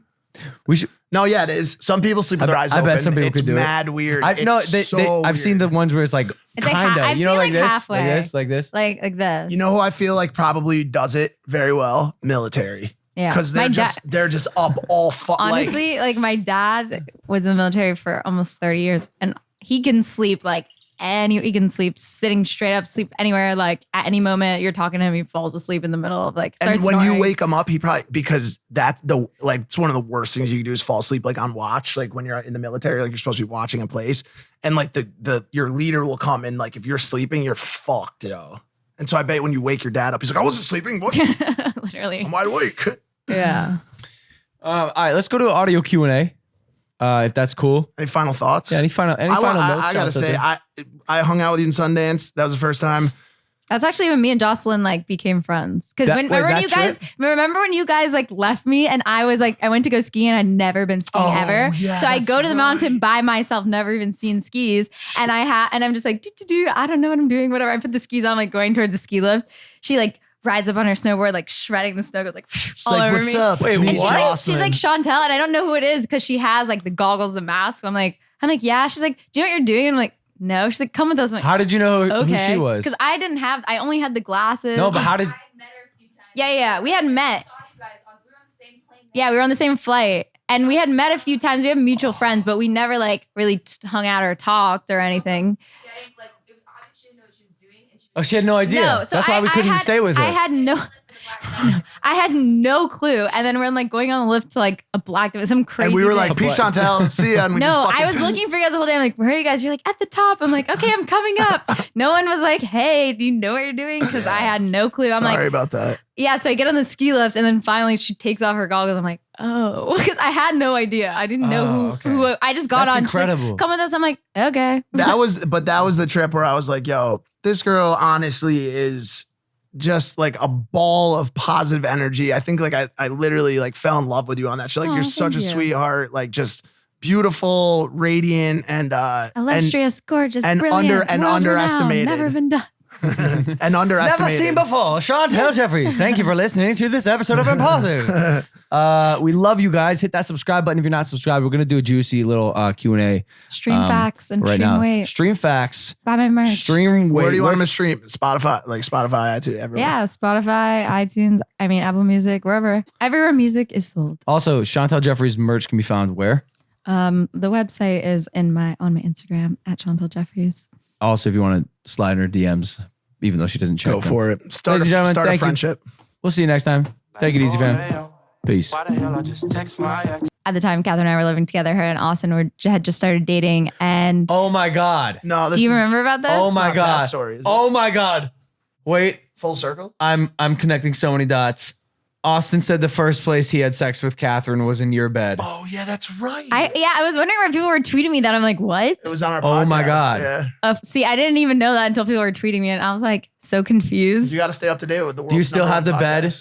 We should. No, yeah, it is. Some people sleep with their eyes I open. bet some people it's could do it. mad weird. I no, It's so I've seen the weird. ones where it's like It's like kind of, I've you know, seen, like like, this, halfway. like this. like this. You know who I feel like probably does it very well? Military. yeah. Because My they're just up all honestly, like my dad was in the military for almost 30 years, and he can sleep like he can sleep sitting straight up, sleep anywhere, like at any moment you're talking to him, he falls asleep in the middle of like starts and when snoring. you wake him up, he probably because that's it's one of the worst things you can do is fall asleep like on watch, like when you're in the military, like you're supposed to be watching a place, and like your leader will come and like if you're sleeping, you're fucked, yo. And so I bet when you wake your dad up, he's like, I wasn't sleeping. What? Literally. I'm wide awake. Yeah. All right, let's go to audio Q&A. If that's cool. Any final thoughts? Yeah, any final notes? I gotta Shots out say, there? I hung out with you in Sundance. That was the first time. That's actually when me and Jocelyn like became friends. Because remember when you guys like left me and I was like, I went to go ski and I'd never been skiing Oh, ever. yeah, so I that's go to the mountain right. by myself, never even seen skis. And I'm just like, I don't know what I'm doing, whatever. I put the skis on, like going towards the ski lift. She like rides up on her snowboard, like shredding the snow, goes like She's all like, over what's me. up? Wait, It's me, what? Jocelyn. She's like Chantel, and I don't know who it is because she has like the goggles and mask. I'm like, yeah. She's like, do you know what you're doing? I'm like, no. She's like, come with us. I'm like, How did you know who okay. she was? Because I only had the glasses. No, but how did? I met her a few times. Yeah. We had met. I saw you guys we were on the same plane. Yeah, we were on the same flight. And we had met a few times. We have mutual friends, but we never like really hung out or talked or anything. Yeah, like it was obvious she didn't know what she was doing, and she Oh, she had no idea. No, so That's why we couldn't stay with her. I had no clue. And then we're like going on the lift to like a black, some crazy and we were thing. like, peace, Chantel. See ya. And we No, just fucking I was looking for you guys the whole day. I'm like, where are you guys? You're like, at the top. I'm like, okay, I'm coming up. No one was like, hey, do you know what you're doing? Because I had no clue. I'm Sorry like, about that. yeah. So I get on the ski lift and then finally she takes off her goggles. I'm like, oh, because I had no idea. I didn't know Oh, who I just got That's on. She's like, incredible. come with us. I'm like, okay. That was the trip where I was like, yo, this girl honestly is just like a ball of positive energy. I think like I literally like fell in love with you on that show. Like Aw, you're such a thank you. sweetheart, like just beautiful, radiant, and Illustrious, gorgeous, and brilliant, underestimated. Never been done. and underestimated. Never seen before. Chantel Jeffries. Thank you for listening to this episode of Impaulsive. We love you guys. Hit that subscribe button if you're not subscribed. We're gonna do a juicy little Q&A Stream facts and right stream now. weight. Stream facts. Buy my merch. Stream weight. Where do you want them to stream? Spotify, iTunes, everywhere. Yeah, Spotify, iTunes. I mean, Apple Music, wherever. Everywhere music is sold. Also, Chantel Jeffries merch can be found where? The website is on my Instagram at Chantel Jeffries. Also, if you want to slide in her DMs, even though she doesn't check Go them. for it. Start Ladies and gentlemen, a thank you. friendship. We'll see you next time. Take it easy, fam. Peace. Why the hell I just text my ex? At the time, Catherine and I were living together. Her and Austin had just started dating. And Oh my God. No, this do you is remember about this? Oh my not God. that story, is it? Oh my God. Wait, full circle. I'm connecting so many dots. Austin said the first place he had sex with Catherine was in your bed. Oh yeah, that's right. I was wondering why people were tweeting me that. I'm like, what? It was on our. Oh my podcast, God. Yeah. See, I didn't even know that until people were tweeting me, and I was like so confused. You got to stay up to date with the world. Do you still have the bed?